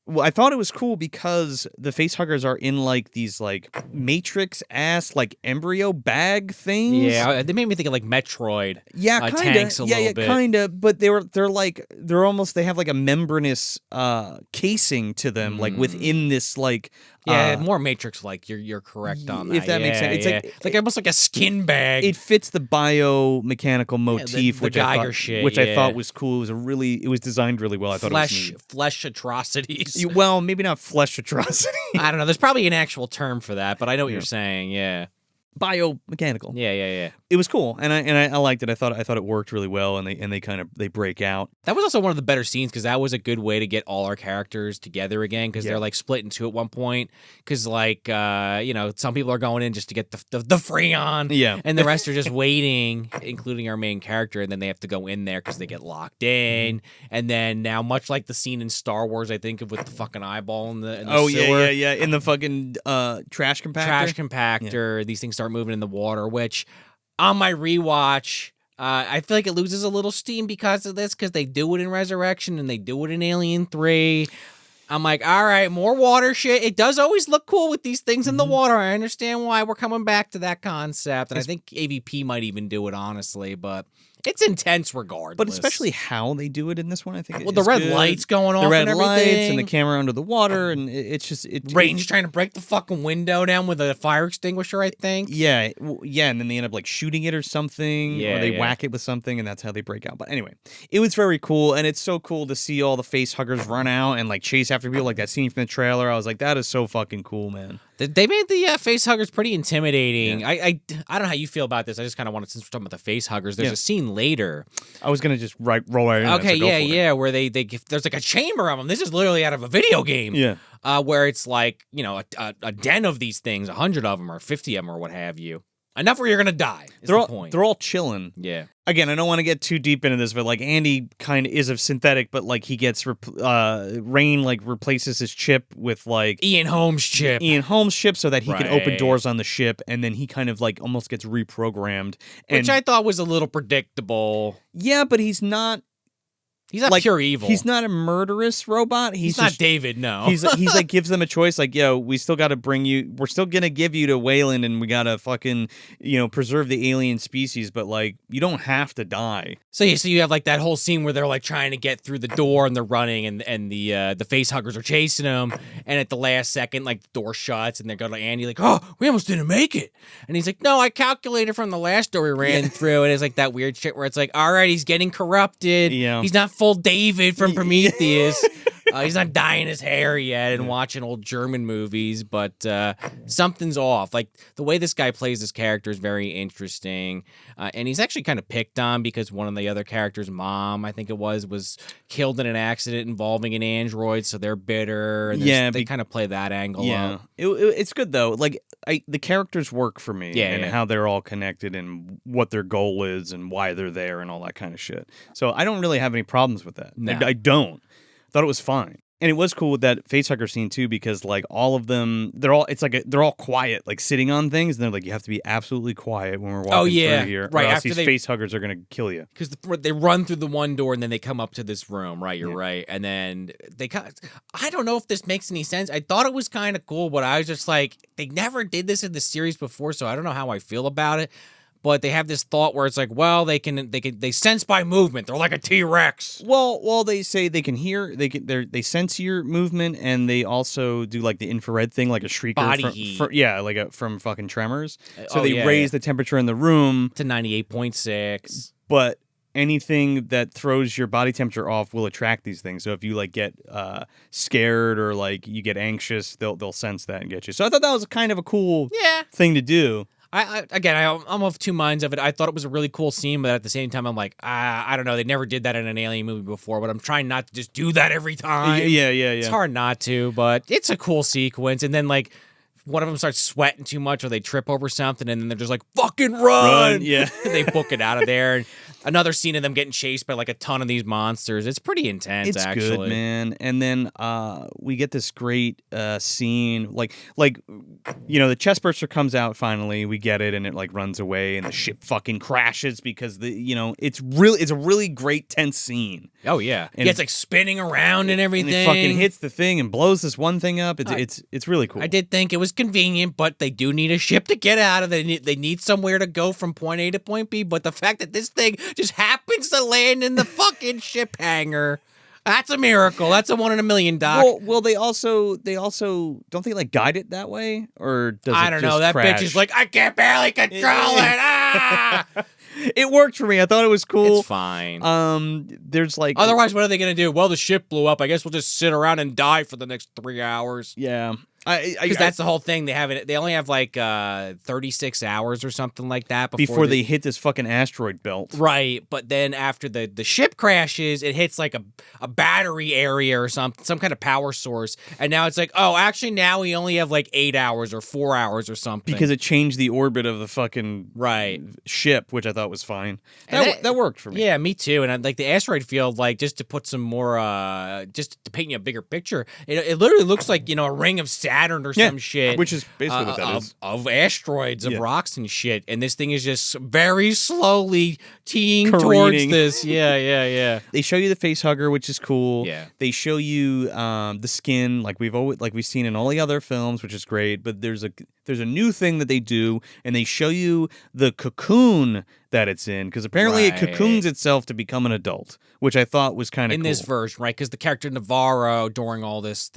I thought it was cool because the facehuggers are in like these like Matrix ass like embryo bag things. Yeah, they made me think of like Metroid. Yeah, kind of. Tanks a little bit. Kind of. But they're almost they have like a membranous casing to them, like within this like. More Matrix like. You're correct on that. If that makes sense, it's like almost like a skin bag. It fits the biomechanical motif, the Geiger shit, which I thought was cool. It was designed really well. I thought it was neat. Flesh atrocities. Well, maybe not flesh atrocity. I don't know. There's probably an actual term for that, but I know what you're saying. Yeah. Biomechanical. Yeah. It was cool, and I liked it. I thought it worked really well, and they break out. That was also one of the better scenes because that was a good way to get all our characters together again because they're like split in two at one point. Because like some people are going in just to get the Freon, and the rest are just waiting, including our main character, and then they have to go in there because they get locked in. And then now, much like the scene in Star Wars, I think with the fucking eyeball in the sewer. In the fucking trash compactor. These things start moving in the water, which on my rewatch, I feel like it loses a little steam because of this, because they do it in Resurrection and they do it in Alien 3. I'm like, all right, more water shit. It does always look cool with these things in the water. I understand why we're coming back to that concept. And I think AVP might even do it, honestly. But It's intense regardless. But especially how they do it in this one, I think. Well, the red lights going off, the red and lights, everything. and the camera under the water, and it's just Range trying to break the fucking window down with a fire extinguisher, I think. Yeah, and then they end up like shooting it or something, or they whack it with something, and that's how they break out. But anyway, it was very cool, and it's so cool to see all the face huggers run out and like chase after people, like that scene from the trailer. I was like, that is so fucking cool, man. They made the face huggers pretty intimidating. Yeah. I don't know how you feel about this. I just kind of wanted, since we're talking about the face huggers, there's a scene later. I was gonna just roll right in. Okay, where they there's like a chamber of them. This is literally out of a video game. Yeah. Where it's like, you know, a den of these things, 100 of them or 50 of them or what have you. Enough where you're gonna die. They're all chilling. Yeah. Again, I don't want to get too deep into this, but like Andy kind of is a synthetic, but like he gets Rain like replaces his chip with like Ian Holmes' chip, so that he can open doors on the ship, and then he kind of like almost gets reprogrammed, which I thought was a little predictable. Yeah, but he's not. He's not like, pure evil. He's not a murderous robot. He's not just, David, no. He's like gives them a choice. Like, yo, we still got to bring you. We're still gonna give you to Wayland, and we gotta fucking preserve the alien species. But like, you don't have to die. So you have like that whole scene where they're like trying to get through the door and they're running, and the face huggers are chasing them, and at the last second, like the door shuts, and they go to Andy like, oh, we almost didn't make it, and he's like, no, I calculated from the last door we ran through, and it's like that weird shit where it's like, all right, he's getting corrupted. Yeah, he's not full David from Prometheus. He's not dyeing his hair yet and watching old German movies, but something's off. Like, the way this guy plays this character is very interesting, and he's actually kind of picked on because one of the other characters' mom, I think it was killed in an accident involving an android, so they're bitter, and they kind of play that angle up. It's good, though. Like, the characters work for me, and how they're all connected and what their goal is and why they're there and all that kind of shit. So I don't really have any problems with that. No. I don't. Thought it was fine. And it was cool with that facehugger scene too, because like all of them, they're all quiet, like sitting on things, and they're like, you have to be absolutely quiet when we're walking through here, right? Or else After these facehuggers are gonna kill you. Because they run through the one door and then they come up to this room, right? You're right, and then I don't know if this makes any sense. I thought it was kind of cool, but I was just like, they never did this in the series before, so I don't know how I feel about it. But they have this thought where it's like, well, they sense by movement. They're like a T-Rex. Well, they say they can hear, they sense your movement, and they also do like the infrared thing, like a shrieker. Body heat. From fucking Tremors. So they raise the temperature in the room to 98.6. But anything that throws your body temperature off will attract these things. So if you like get scared or like you get anxious, they'll sense that and get you. So I thought that was kind of a cool thing to do. I'm of two minds of it. I thought it was a really cool scene, but at the same time, I'm like, I don't know. They never did that in an alien movie before, but I'm trying not to just do that every time. Yeah. It's hard not to, but it's a cool sequence. And then, like, one of them starts sweating too much or they trip over something, and then they're just like, fucking run! Yeah. They book it out of there. And another scene of them getting chased by like a ton of these monsters. It's pretty intense, actually. It's good, man. And then we get this great scene, like the chest burster comes out finally. We get it, and it like runs away, and the ship fucking crashes because it's a really great tense scene. Oh yeah, and it's like spinning around and everything. And it fucking hits the thing and blows this one thing up. It's really cool. I did think it was convenient, but they do need a ship to get out of. They need somewhere to go from point A to point B. But the fact that this thing just happens to land in the fucking ship hangar, that's a miracle. That's a 1 in a million, Doc. Well, they also don't they like guide it that way, or does I it don't just know. That crash? bitch is like, I can't barely control it. Ah! It worked for me. I thought it was cool. It's fine. There's like otherwise, what are they gonna do? Well, the ship blew up. I guess we'll just sit around and die for the next 3 hours. Yeah. Because that's the whole thing. They only have like 36 hours or something like that before they hit this fucking asteroid belt. Right, but then after the ship crashes, it hits like a battery area or some kind of power source, and now it's like, oh, actually now we only have like 8 hours or 4 hours or something because it changed the orbit of the fucking ship, which I thought was fine. That worked for me. Yeah, me too. And like the asteroid field, like just to put some more, just to paint you a bigger picture, it literally looks like a ring of satellites Saturn or some shit. Which is basically what that is. Of asteroids, of rocks and shit. And this thing is just very slowly teeing towards this. Yeah. They show you the face hugger, which is cool. Yeah. They show you the skin, like we've seen in all the other films, which is great. But there's a new thing that they do, and they show you the cocoon that it's in, because apparently it cocoons itself to become an adult, which I thought was kind of cool. In this version, right? Because the character Navarro, during all this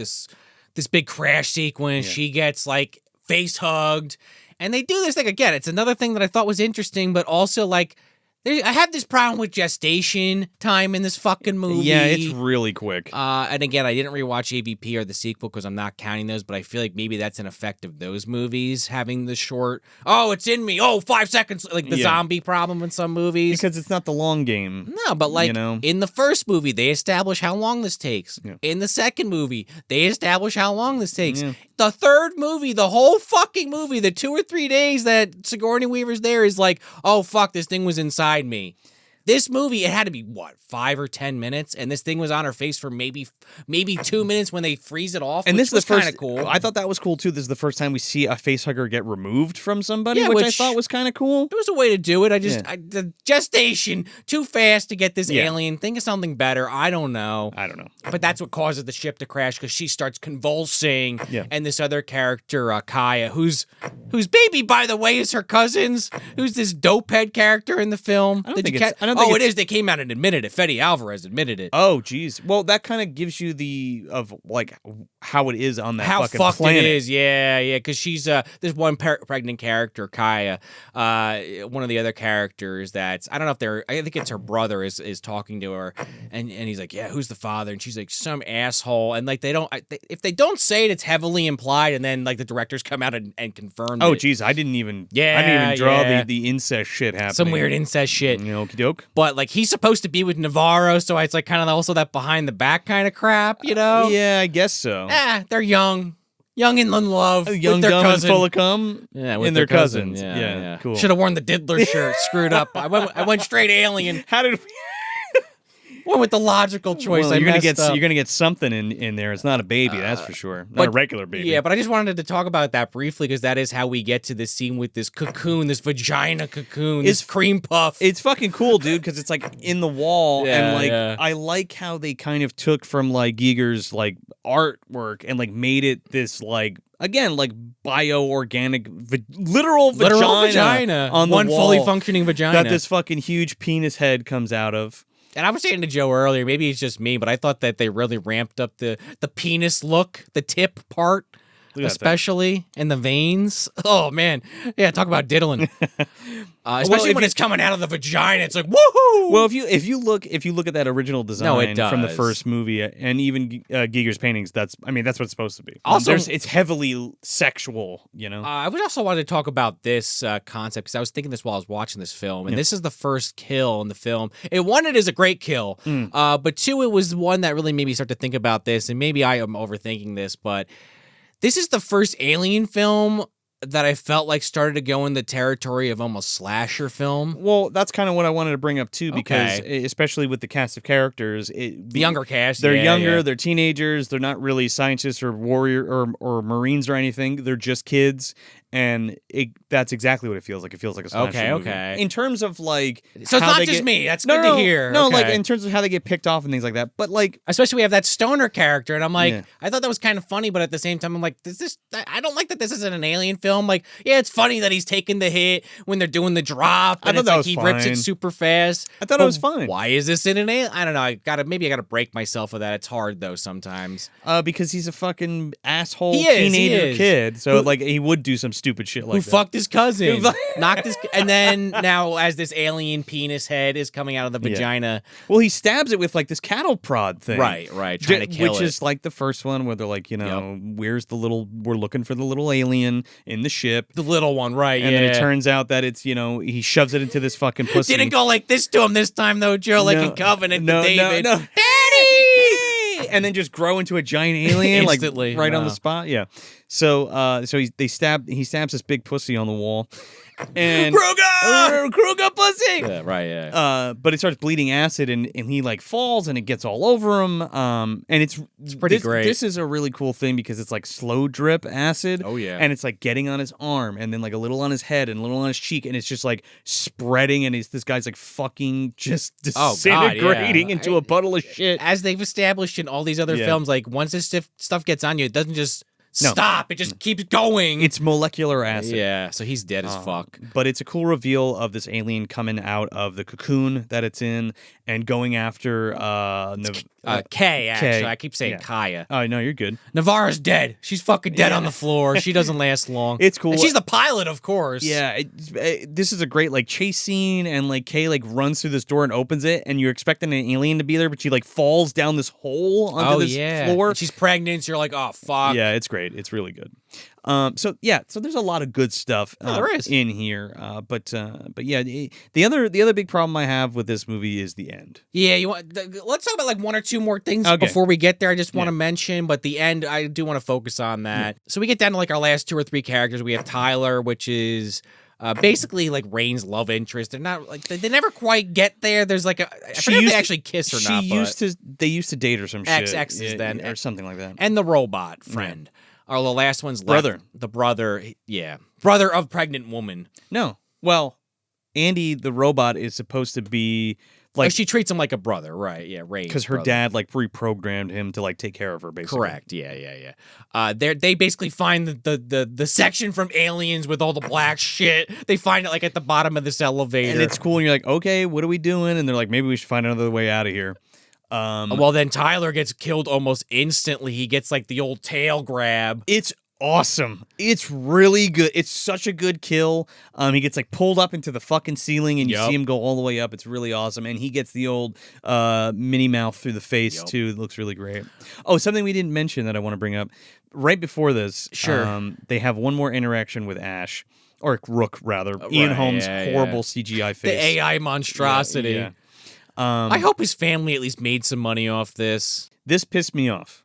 big crash sequence, she gets like face hugged, and they do this thing again. It's another thing that I thought was interesting, but also like I have this problem with gestation time in this fucking movie. Yeah, it's really quick. And again, I didn't rewatch AVP or the sequel because I'm not counting those, but I feel like maybe that's an effect of those movies having the short, it's in me, 5 seconds, like the zombie problem in some movies. Because it's not the long game. No, but like in the first movie, they establish how long this takes. Yeah. In the second movie, they establish how long this takes. Yeah. The third movie, the whole fucking movie, the 2 or 3 days that Sigourney Weaver's there is like, oh, fuck, this thing was inside me. This movie, it had to be, 5 or 10 minutes, and this thing was on her face for maybe 2 minutes when they freeze it off, and this was kind of cool. I thought that was cool, too. This is the first time we see a face hugger get removed from somebody, which I thought was kind of cool. There was a way to do it. The gestation, too fast to get this alien. Think of something better. I don't know. But that's what causes the ship to crash, because she starts convulsing, and this other character, Kaya, whose baby, by the way, is her cousin's, who's this dope head character in the film. It is. They came out and admitted it. Fede Alvarez admitted it. Oh, geez. Well, that kind of gives you how it is on that fucking fucked planet. It is. Yeah. Because she's there's one pregnant character, Kaya. One of the other characters that's, I don't know if I think it's her brother is talking to her, and he's like, yeah, who's the father? And she's like, some asshole. And like if they don't say it, it's heavily implied, and then like the directors come out and confirm. Oh, geez, I didn't even draw the incest shit happening. Some weird incest shit. Okie doke. But like he's supposed to be with Navarro, so it's like kind of also that behind the back kind of crap, Yeah, I guess so. They're young and in love, young, with their dumb, cousin, and full of cum. Yeah, with and their cousins. Yeah, cool. Should have worn the Diddler shirt. Screwed up. I went straight alien. How did we? Went with the logical choice. Well, you're gonna get something in there. It's not a baby, that's for sure. Not a regular baby. Yeah, but I just wanted to talk about that briefly because that is how we get to this scene with this cocoon, this vagina cocoon, this cream puff. It's fucking cool, dude, because it's like in the wall, and I like how they kind of took from like Giger's like artwork and like made it this like. Again, like bio-organic, literal vagina on the one wall fully functioning vagina that this fucking huge penis head comes out of. And I was saying to Joe earlier, maybe it's just me, but I thought that they really ramped up the penis look, the tip part, especially, and the veins. Oh man, yeah, talk about diddling. Especially when it's coming out of the vagina, it's like woohoo. Well, if you look at that original design from the first movie, and even Giger's paintings, that's what it's supposed to be. Also, it's heavily sexual, I would also want to talk about this concept because I was thinking this while I was watching this film, and this is the first kill in the film. One, it is a great kill, but two, it was one that really made me start to think about this, and maybe I am overthinking this, but this is the first Alien film that I felt like started to go in the territory of almost slasher film. Well, that's kind of what I wanted to bring up too, because especially with the cast of characters, the younger cast, they're younger, they're teenagers, they're not really scientists or warrior or Marines or anything. They're just kids, and that's exactly what it feels like. It feels like a slasher movie. Okay. In terms of like, so it's not just me. That's good to hear. No, like in terms of how they get picked off and things like that. But like, especially we have that stoner character, and I'm like, I thought that was kind of funny, but at the same time, I'm like, I don't like that this isn't an Alien film. Like, yeah, it's funny that he's taking the hit when they're doing the drop, and he rips it super fast. I thought it was fine. Why is this in an Alien? I don't know. Maybe I gotta break myself of that. It's hard though sometimes. Because he's a fucking asshole teenager kid, so like he would do some stupid shit like that. Fucked his cousin, knocked his, and then now as this alien penis head is coming out of the vagina. Well, he stabs it with like this cattle prod thing, right, trying to kill which is like the first one where they're like, where's the little? We're looking for the little alien in the ship, the little one, right? And then it turns out that it's he shoves it into this fucking pussy. Didn't go like this to him this time though, Joe, like in Covenant. No, David. No. Daddy! And then just grow into a giant alien instantly, like right on the spot. Yeah. So he stabs this big pussy on the wall, and Kruger pussy. Yeah, right. Yeah. But it starts bleeding acid, and he like falls, and it gets all over him. And it's pretty great. This is a really cool thing because it's like slow drip acid. Oh yeah. And it's like getting on his arm, and then like a little on his head, and a little on his cheek, and it's just like spreading, and this guy's like fucking just disintegrating into a puddle of shit. As they've established in all these other films, like once this stuff gets on you, it doesn't just stop. It just keeps going. It's molecular acid. Yeah, so he's dead as fuck. But it's a cool reveal of this alien coming out of the cocoon that it's in and going after Kay, actually. I keep saying Kaya. Oh, no, you're good. Navarra's dead. She's fucking dead on the floor. She doesn't last long. It's cool. And she's the pilot, of course. Yeah, this is a great like chase scene, and like Kay like runs through this door and opens it, and you're expecting an alien to be there, but she like falls down this hole onto this floor. And she's pregnant, so you're like, oh fuck. Yeah, it's great. It's really good. So there's a lot of good stuff there is. in here. But yeah, the other big problem I have with this movie is the end. Yeah, let's talk about like one or two more things before we get there. I just want to mention, but the end, I do want to focus on that. Yeah. So we get down to like our last 2 or 3 characters. We have Tyler, which is basically like Rain's love interest. They're not like they never quite get there. There's like I forget if they actually kiss or not. They used to date or some shit. Exes then or something like that. And the robot friend. Or the last one's brother. The brother, brother of pregnant woman. No, well, Andy the robot is supposed to be like she treats him like a brother, right? Yeah, Ray. Because her dad like reprogrammed him to like take care of her, basically. Correct. Yeah. They basically find the section from Aliens with all the black shit. They find it like at the bottom of this elevator, and it's cool. And you're like, okay, what are we doing? And they're like, maybe we should find another way out of here. Well, then Tyler gets killed almost instantly. He gets like the old tail grab. It's awesome. It's really good. It's such a good kill. He gets like pulled up into the fucking ceiling, and you see him go all the way up. It's really awesome. And he gets the old Minnie Mouth through the face too. It looks really great. Oh, something we didn't mention that I want to bring up. Right before this, they have one more interaction with Ash. Or Rook, rather. Ian Holmes' horrible CGI face. The AI monstrosity. Yeah. I hope his family at least made some money off this. This pissed me off.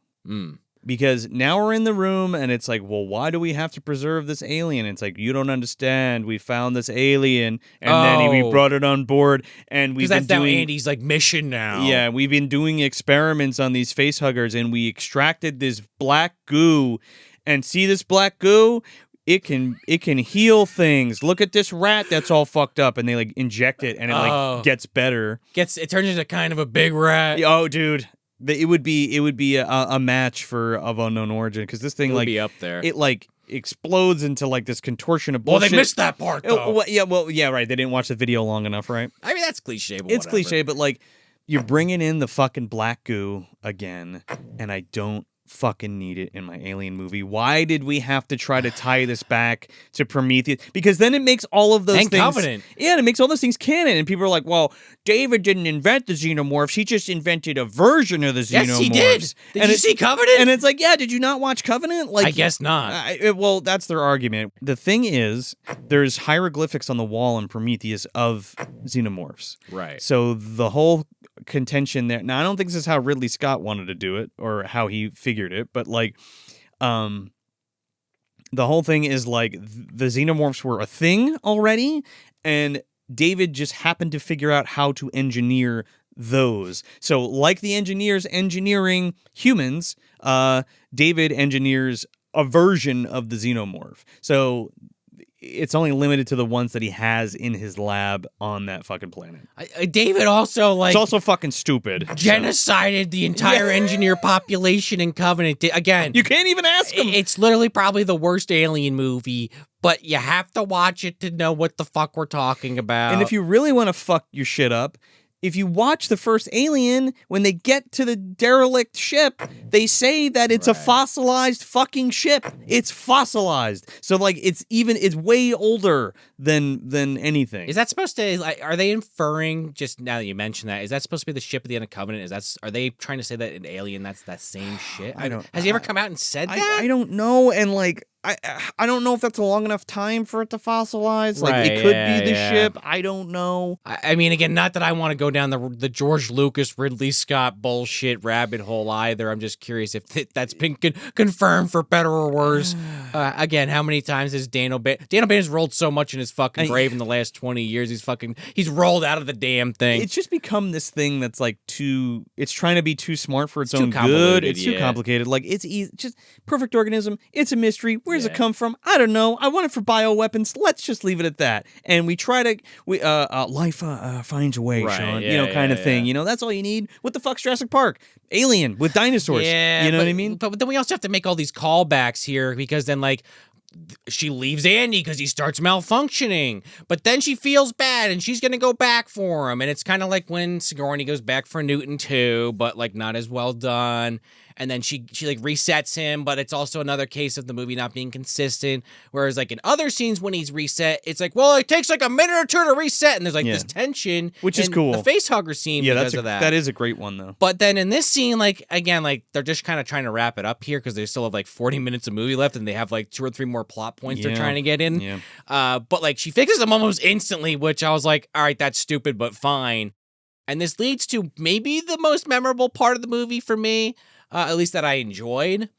Because now we're in the room, and it's like, well, why do we have to preserve this alien? It's like, you don't understand. We found this alien, and then we brought it on board, and we've been doing Andy's like mission now. Yeah, we've been doing experiments on these face huggers, and we extracted this black goo, and see this black goo? It can heal things. Look at this rat that's all fucked up, and they like inject it, and it like gets better. It turns into kind of a big rat. Oh, dude. It would be a match for Of Unknown Origin, because this thing it would like be up there. It like explodes into like this contortion of bullshit. Well, they missed that part though. Right. They didn't watch the video long enough, right? I mean, that's cliche. But it's cliche, but like you're bringing in the fucking black goo again, and I don't fucking need it in my Alien movie. Why did we have to try to tie this back to Prometheus? Because then it makes all of those things Covenant. Yeah, and it makes all those things canon, and people are like, well, David didn't invent the xenomorphs, he just invented a version of the xenomorphs. Yes, he did. Did you see Covenant? And it's like, yeah, did you not watch Covenant? Like, I guess not. Well, that's their argument. The thing is, there's hieroglyphics on the wall in Prometheus of xenomorphs. Right. So the whole contention there. Now, I don't think this is how Ridley Scott wanted to do it or how he figured it, but like, the whole thing is like the xenomorphs were a thing already, and David just happened to figure out how to engineer those. So, like the engineers engineering humans, David engineers a version of the xenomorph. So it's only limited to the ones that he has in his lab on that fucking planet. David also like... It's also fucking stupid. Genocided the entire engineer population in Covenant. Again... You can't even ask him! It's literally probably the worst Alien movie, but you have to watch it to know what the fuck we're talking about. And if you really want to fuck your shit up, if you watch the first Alien, when they get to the derelict ship, they say that it's a fossilized fucking ship. It's fossilized. So like it's way older than anything. Is that supposed to are they inferring, just now that you mention that, is that supposed to be the ship at the end of Covenant? Are they trying to say that in Alien that's that same shit? I don't. Has he ever come out and said that? I don't know. And like I don't know if that's a long enough time for it to fossilize. Like, it could be the ship. I don't know. I mean, again, not that I want to go down the George Lucas, Ridley Scott bullshit rabbit hole either. I'm just curious if that's been confirmed for better or worse. Again, how many times has Daniel Bain's rolled so much in his fucking grave in the last 20 years? He's rolled out of the damn thing. It's just become this thing that's like it's trying to be too smart for its own good. It's too complicated. Like, it's easy, just perfect organism. It's a mystery. Where does it come from? I don't know. I want it for bioweapons. Let's just leave it at that. And we try to, life finds a way, Sean. Kind of thing. That's all you need. What the fuck's Jurassic Park? Alien with dinosaurs. Yeah, you know what I mean? But then we also have to make all these callbacks here because then, like, she leaves Andy because he starts malfunctioning, but then she feels bad and she's gonna go back for him, and it's kind of like when Sigourney goes back for Newton too, but like not as well done. And then she like resets him, but it's also another case of the movie not being consistent. Whereas like in other scenes when he's reset, it's like, well, it takes like a minute or two to reset, and there's like this tension, which is cool. The face hugger scene, because of that. That is a great one though. But then in this scene, like again, like they're just kind of trying to wrap it up here because they still have like 40 minutes of movie left, and they have like 2 or 3 more plot points they're trying to get in. Yeah. But like she fixes them almost instantly, which I was like, all right, that's stupid, but fine. And this leads to maybe the most memorable part of the movie for me. At least that I enjoyed.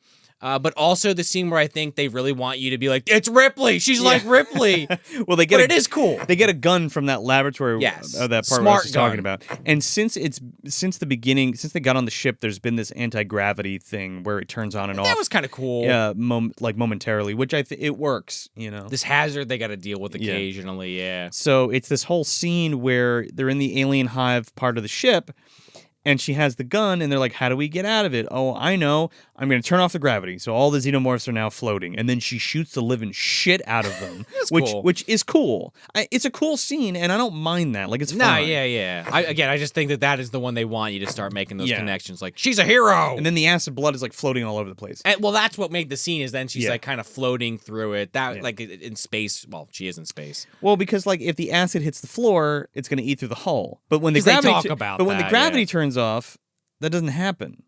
But also the scene where I think they really want you to be like, it's Ripley. She's like Ripley. Well, it is cool. They get a gun from that laboratory. Yes. Of that part I was just talking about. And since the beginning, since they got on the ship, there's been this anti-gravity thing where it turns on and off. That was kind of cool. Yeah, momentarily, which it works, This hazard they got to deal with occasionally, yeah. So it's this whole scene where they're in the alien hive part of the ship, and she has the gun, and they're like, how do we get out of it? Oh, I know. I'm going to turn off the gravity. So all the xenomorphs are now floating. And then she shoots the living shit out of them, which is cool. It's a cool scene, and I don't mind that. Like, it's fun. Yeah. I just think that is the one they want you to start making those connections. Like, she's a hero! And then the acid blood is, like, floating all over the place. Well, that's what made the scene is then she's, like, kind of floating through it. Like, in space. Well, she is in space. Well, because, like, if the acid hits the floor, it's going to eat through the hull. But when the gravity turns off, that doesn't happen.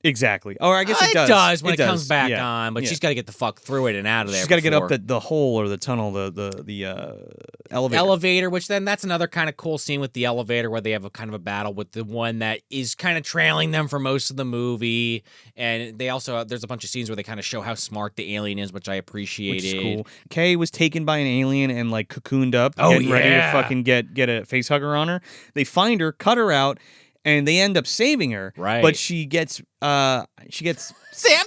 Exactly. Or I guess it does. It does when it comes back on, but she's got to get the fuck through it and out of there. She's got to get up the hole or the tunnel, the elevator. Elevator, which then that's another kind of cool scene with the elevator where they have a kind of a battle with the one that is kind of trailing them for most of the movie. And they also, there's a bunch of scenes where they kind of show how smart the alien is, which I appreciated. Which is cool. Kay was taken by an alien and like cocooned up, getting ready to fucking get a face hugger on her. They find her, cut her out, and they end up saving her. Right. But she gets They have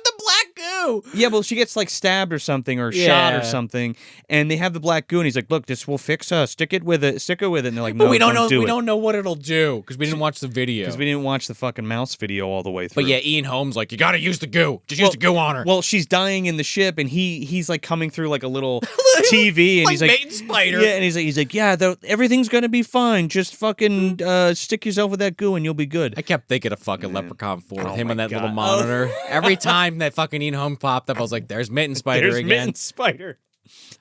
the black goo. Yeah, well, she gets like stabbed or something or shot or something, and they have the black goo, and he's like, "Look, this will fix her. Stick her with it." And they're like, "No, but we don't know. We don't know what it'll do because we didn't watch the video. Because we didn't watch the fucking mouse video all the way through." But yeah, Ian Holmes like, you got to use the goo. Just use the goo on her. Well, she's dying in the ship, and he's like coming through like a little TV, and like he's like, bait and spider. Yeah, and he's like, yeah, everything's gonna be fine. Just fucking stick yourself with that goo, and you'll be good. I kept thinking of fucking Leprechaun 4 with him on that little monitor. Every time that fucking Ian Holmes popped up, I was like, there's Mitten Spider again. There's Mitten Spider.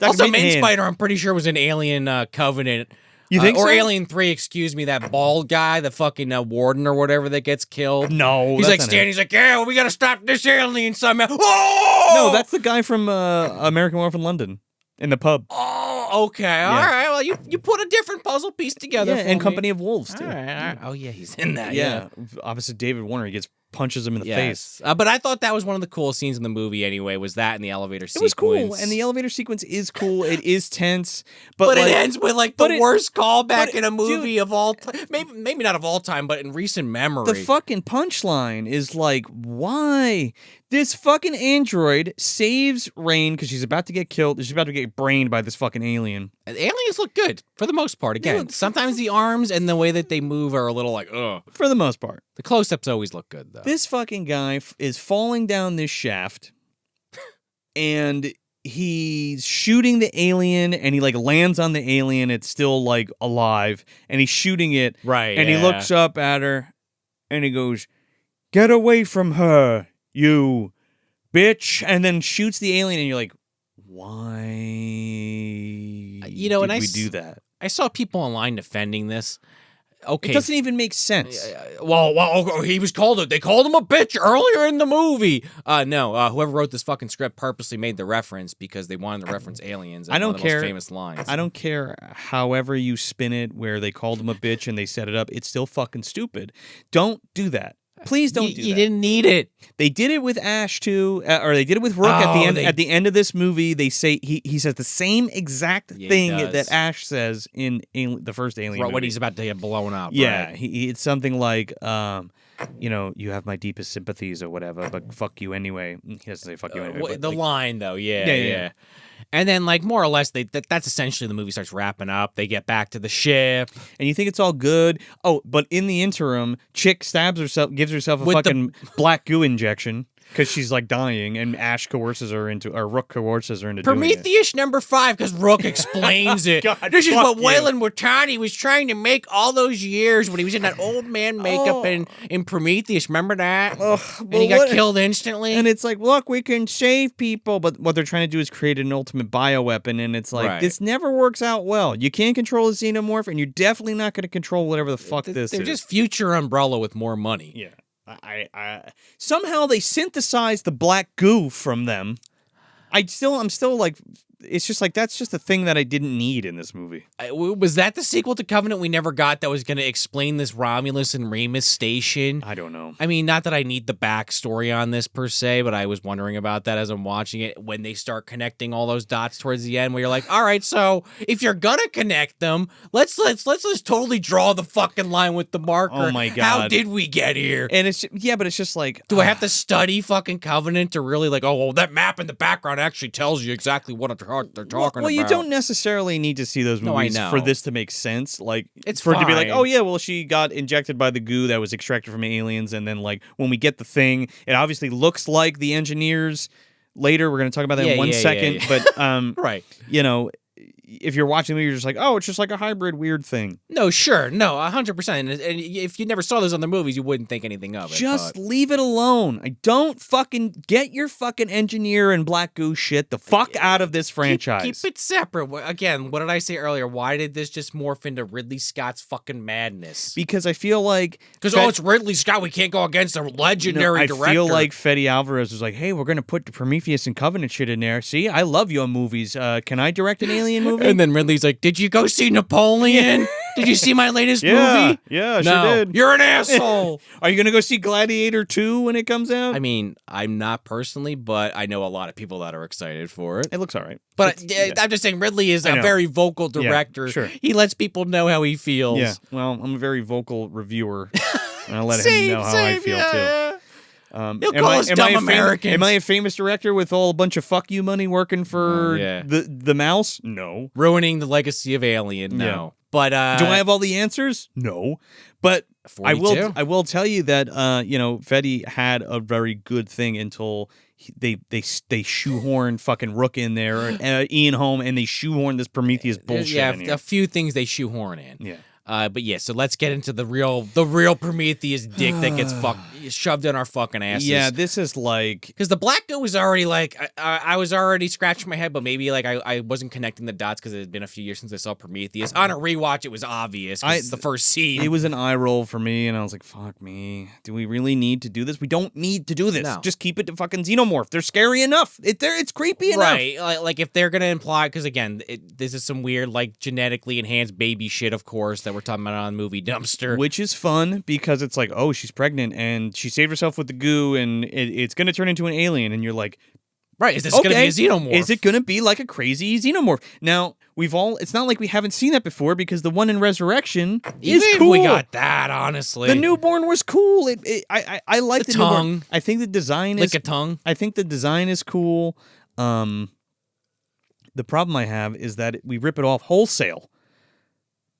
Also, Mitten Spider, I'm pretty sure was in Alien Covenant. You think or so? Alien 3, excuse me, that bald guy, the fucking warden or whatever that gets killed. No, he's like standing, he's like, yeah, well, we gotta stop this alien somehow. Oh! No, that's the guy from American Werewolf in London. In the pub. Oh, okay. All right. Well, you put a different puzzle piece together for and me. Company of Wolves, too. All right. Oh, yeah, he's in that. Yeah. Obviously, David Warner, he punches him in the face. But I thought that was one of the coolest scenes in the movie anyway, was that in the elevator sequence. It was cool, and the elevator sequence is cool. It is tense. But like, it ends with like the worst callback in a movie of all time. Maybe not of all time, but in recent memory. The fucking punchline is like, why? This fucking android saves Rain because she's about to get killed. She's about to get brained by this fucking alien. Aliens look good for the most part. Again, sometimes the arms and the way that they move are a little like, ugh. For the most part. The close-ups always look good, though. This fucking guy is falling down this shaft, and he's shooting the alien, and he like lands on the alien. It's still like alive, and he's shooting it. Right. And he looks up at her, and he goes, "Get away from her, you bitch!" And then shoots the alien, and you're like, why? Did we do that? I saw people online defending this. okay. It doesn't even make sense. Well, he was called they called him a bitch earlier in the movie. No, whoever wrote this fucking script purposely made the reference because they wanted to reference aliens. I don't one of the care. Most famous lines. I don't care however you spin it, where they called him a bitch and they set it up. It's still fucking stupid. Don't do that. Please don't do that. You didn't need it. They did it with Ash too, or they did it with Rook at the end. At the end of this movie, they say he says the same exact thing that Ash says in the first Alien movie. When he's about to get blown up. Yeah, right? it's something like, you have my deepest sympathies or whatever, but fuck you anyway. He doesn't say fuck you anyway. The line though, yeah. And then, like, more or less, that's essentially the movie starts wrapping up. They get back to the ship. And you think it's all good. Oh, but in the interim, Chick stabs herself, gives herself a fucking black goo injection because she's, like, dying, and Ash coerces her into, or Rook coerces her into doing it. Prometheus #5, because Rook explains it. God, this is what you. Wayland Watani was trying to make all those years when he was in that old man makeup in Prometheus. Remember that? And he got killed instantly. And it's like, look, we can save people, but what they're trying to do is create an ultimate bioweapon, and it's like, this never works out well. You can't control a xenomorph, and you're definitely not going to control whatever the fuck this is. They're just future Umbrella with more money. Yeah. I somehow they synthesized the black goo from them. I'm still like, it's just like, that's just a thing that I didn't need in this movie. Was that the sequel to Covenant we never got that was going to explain this Romulus and Remus station? I don't know. I mean, not that I need the backstory on this per se, but I was wondering about that as I'm watching it when they start connecting all those dots towards the end where you're like, all right, so if you're going to connect them, let's just totally draw the fucking line with the marker. Oh my God. How did we get here? And it's, but it's just like, do I have to study fucking Covenant to really like, oh, well, that map in the background actually tells you exactly what they're talking about? Well, you don't necessarily need to see those movies for this to make sense. Like, it's for fine. it to be like, oh yeah, well, she got injected by the goo that was extracted from aliens, and then like when we get the thing, it obviously looks like the engineers. Later, we're going to talk about that in one second. But right, if you're watching the movie, you're just like, oh, it's just like a hybrid weird thing. No, sure. No, 100%. And if you never saw those other movies, you wouldn't think anything of it. Just leave it alone. I don't fucking get your fucking engineer and black goo shit the fuck out of this franchise. Keep it separate. Again, what did I say earlier? Why did this just morph into Ridley Scott's fucking madness? Because I feel like... Because, it's Ridley Scott. We can't go against a legendary director. I feel like Fede Alvarez was like, hey, we're going to put the Prometheus and Covenant shit in there. See, I love your movies. Can I direct an alien movie? And then Ridley's like, did you go see Napoleon? Did you see my latest movie? Yeah, no. Sure did. You're an asshole. Are you going to go see Gladiator 2 when it comes out? I mean, I'm not personally, but I know a lot of people that are excited for it. It looks all right. But I'm just saying Ridley is a very vocal director. Yeah, sure. He lets people know how he feels. Yeah, well, I'm a very vocal reviewer, and I let him know how I feel, too. He'll call us dumb Americans. Am I a famous director with a bunch of fuck you money working for the mouse? No. Ruining the legacy of Alien? No. Yeah. But do I have all the answers? No. But 42? I will tell you that Fede had a very good thing until they shoehorned fucking Rook in there, Ian Holm, and they shoehorned this Prometheus bullshit in here. A few things they shoehorn in. Yeah. But yeah, so let's get into the real Prometheus dick that gets shoved in our fucking asses. Yeah, this is like... Because the black guy was already like, I was already scratching my head, but maybe like I wasn't connecting the dots because it had been a few years since I saw Prometheus. On a rewatch, it was obvious because it's the first scene. It was an eye roll for me, and I was like, fuck me. Do we really need to do this? We don't need to do this. No. Just keep it to fucking xenomorph. They're scary enough. It's creepy enough. Right. Like if they're going to imply, because again, this is some weird like genetically enhanced baby shit, of course, that we're talking about on Movie Dumpster. Which is fun because it's like, oh, she's pregnant and she saved herself with the goo and it's going to turn into an alien. And you're like, right, is this going to be a xenomorph? Is it going to be like a crazy xenomorph? Now, it's not like we haven't seen that before because the one in Resurrection is cool. We got that, honestly. The newborn was cool. I like the tongue. Newborn. I think the design is... Lick a tongue. I think the design is cool. The problem I have is that we rip it off wholesale.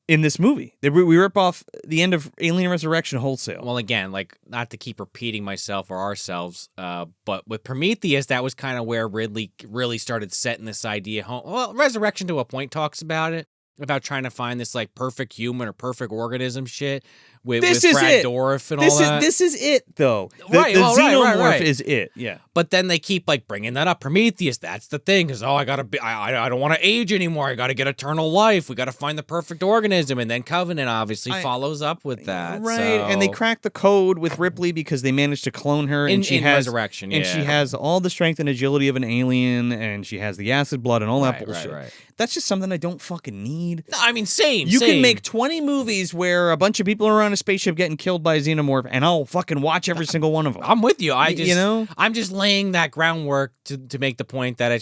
In this movie, we rip off the end of Alien Resurrection wholesale. Well, again, like not to keep repeating myself or ourselves, but with Prometheus, that was kind of where Ridley really started setting this idea home. Well, Resurrection to a point talks about it, about trying to find this like perfect human or perfect organism shit, with This is Brad it. Dourif and all that. This is it, though. Right, The well, xenomorph right. is it. Yeah. But then they keep like bringing that up. Prometheus, that's the thing. Is I gotta be. I don't want to age anymore. I gotta get eternal life. We gotta find the perfect organism. And then Covenant obviously follows up with that. Right. So. And they crack the code with Ripley because they managed to clone her, and she has Resurrection. and she has all the strength and agility of an alien, and she has the acid blood and all that bullshit. Right. That's just something I don't fucking need. No, I mean, same. You can make 20 movies where a bunch of people are on a spaceship getting killed by a xenomorph, and I'll fucking watch every single one of them. I'm with you. I'm just laying that groundwork to make the point that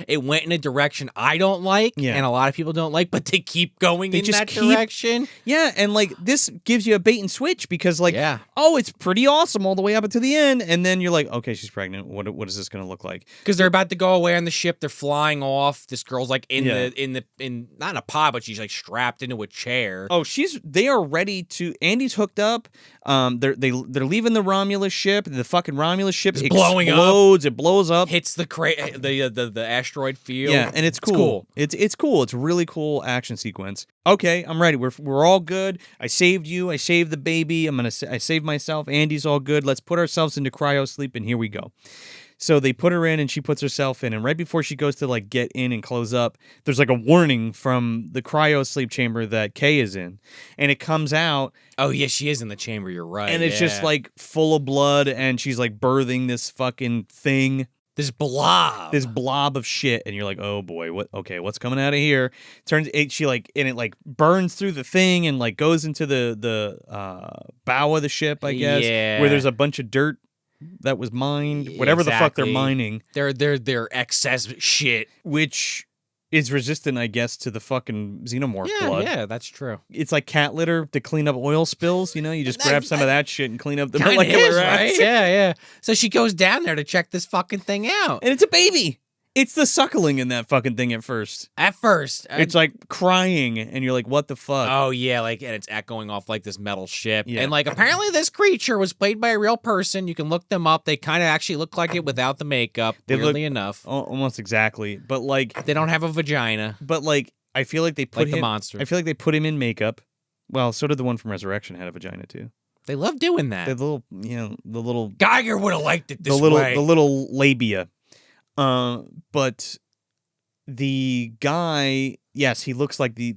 it went in a direction I don't like, and a lot of people don't like, but they keep going in that direction. Yeah, and like this gives you a bait and switch because oh, it's pretty awesome all the way up until the end, and then you're like, okay, she's pregnant. What is this going to look like? Because they're about to go away on the ship. They're flying off. This girl's like in not in a pod, but she's like strapped into a chair. Oh, they are ready to. Andy's hooked up. They're leaving the Romulus ship. The fucking Romulus ship explodes. It blows up. Hits the asteroid field. Yeah, and it's cool. It's cool. It's a really cool action sequence. Okay, I'm ready. We're all good. I saved you. I saved the baby. I saved myself. Andy's all good. Let's put ourselves into cryo sleep, and here we go. So they put her in, and she puts herself in. And right before she goes to like get in and close up, there's like a warning from the cryo sleep chamber that Kay is in, and it comes out. Oh yeah, she is in the chamber. You're right. And it's just like full of blood, and she's like birthing this fucking thing. This blob of shit, and you're like, oh boy, what's coming out of here? It burns through the thing and like goes into the bow of the ship, I guess, where there's a bunch of dirt that was mined, whatever the fuck they're mining. They're excess shit, which is resistant, I guess, to the fucking xenomorph blood. Yeah, that's true. It's like cat litter to clean up oil spills. You know, you just grab some of that shit and clean up the molecular rats. Right? Yeah. So she goes down there to check this fucking thing out, and it's a baby. It's the suckling in that fucking thing at first. It's like crying, and you're like, what the fuck? Oh, yeah, and it's echoing off like this metal ship. Yeah. And apparently this creature was played by a real person. You can look them up. They kind of actually look like it without the makeup, weirdly enough. Almost exactly. But they don't have a vagina. But I feel like they put him... the monster. I feel like they put him in makeup. Well, so did the one from Resurrection had a vagina, too. They love doing that. The little... Geiger would have liked it this way. The little labia. But the guy, yes, he looks like he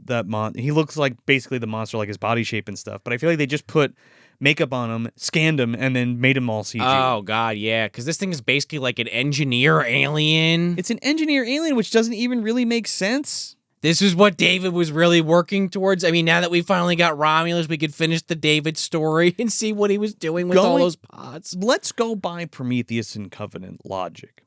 looks like basically the monster, like his body shape and stuff. But I feel like they just put makeup on him, scanned him, and then made him all CG. Oh god, yeah, because this thing is basically like an engineer alien. It's an engineer alien, which doesn't even really make sense. This is what David was really working towards. I mean, now that we finally got Romulus, we could finish the David story and see what he was doing with all those pods. Let's go by Prometheus and Covenant logic.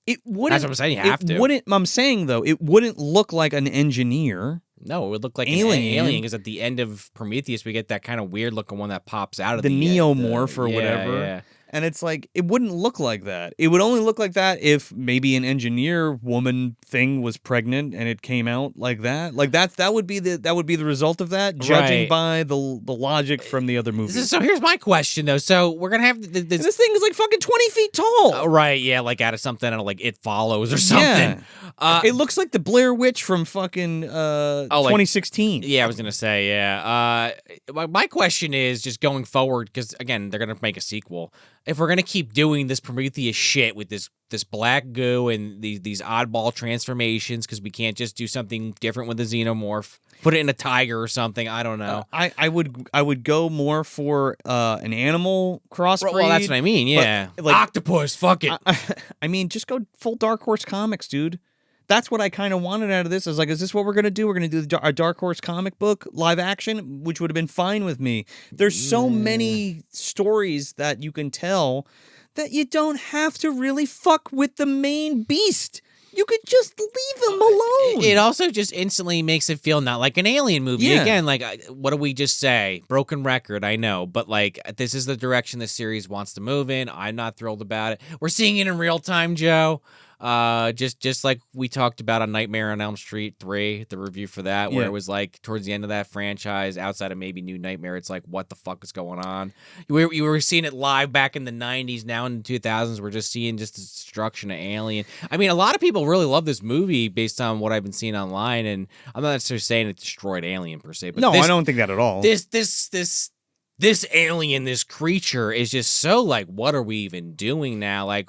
It wouldn't. That's what I'm saying. You have to. I'm saying though, it wouldn't look like an engineer. No, it would look like an alien. Because at the end of Prometheus, we get that kind of weird looking one that pops out of the neomorph or whatever. Yeah. And it's like, it wouldn't look like that. It would only look like that if maybe an engineer woman thing was pregnant and it came out like that. Like that would be the result of that, judging by the logic from the other movies. So here's my question though. So we're gonna have this thing is like fucking 20 feet tall. Right? Yeah, like out of something, and like It Follows or something. Yeah. It looks like the Blair Witch from fucking 2016. Yeah, I was gonna say my question is just going forward, because again they're gonna make a sequel. If we're gonna keep doing this Prometheus shit with this black goo and these oddball transformations, because we can't just do something different with the xenomorph, put it in a tiger or something. I don't know. I would go more for an animal crossbreed. Well, that's what I mean. Yeah, like, octopus. Fuck it. I mean, just go full Dark Horse Comics, dude. That's what I kind of wanted out of this. I was like, is this what we're going to do? We're going to do a Dark Horse comic book live action, which would have been fine with me. There's so many stories that you can tell that you don't have to really fuck with the main beast. You could just leave him alone. It also just instantly makes it feel not like an alien movie. Yeah. Again, like, what do we just say? Broken record, I know. But, like, this is the direction the series wants to move in. I'm not thrilled about it. We're seeing it in real time, Joe. Just like we talked about on Nightmare on Elm Street 3, the review for that, where it was like towards the end of that franchise, outside of maybe New Nightmare, it's like, what the fuck is going on? You were seeing it live back in the 90s. Now in the 2000s, we're just seeing just the destruction of Alien. I mean, a lot of people really love this movie based on what I've been seeing online, and I'm not necessarily saying it destroyed Alien per se, but no, I don't think that at all. This this alien, this creature is just so like, what are we even doing now? Like,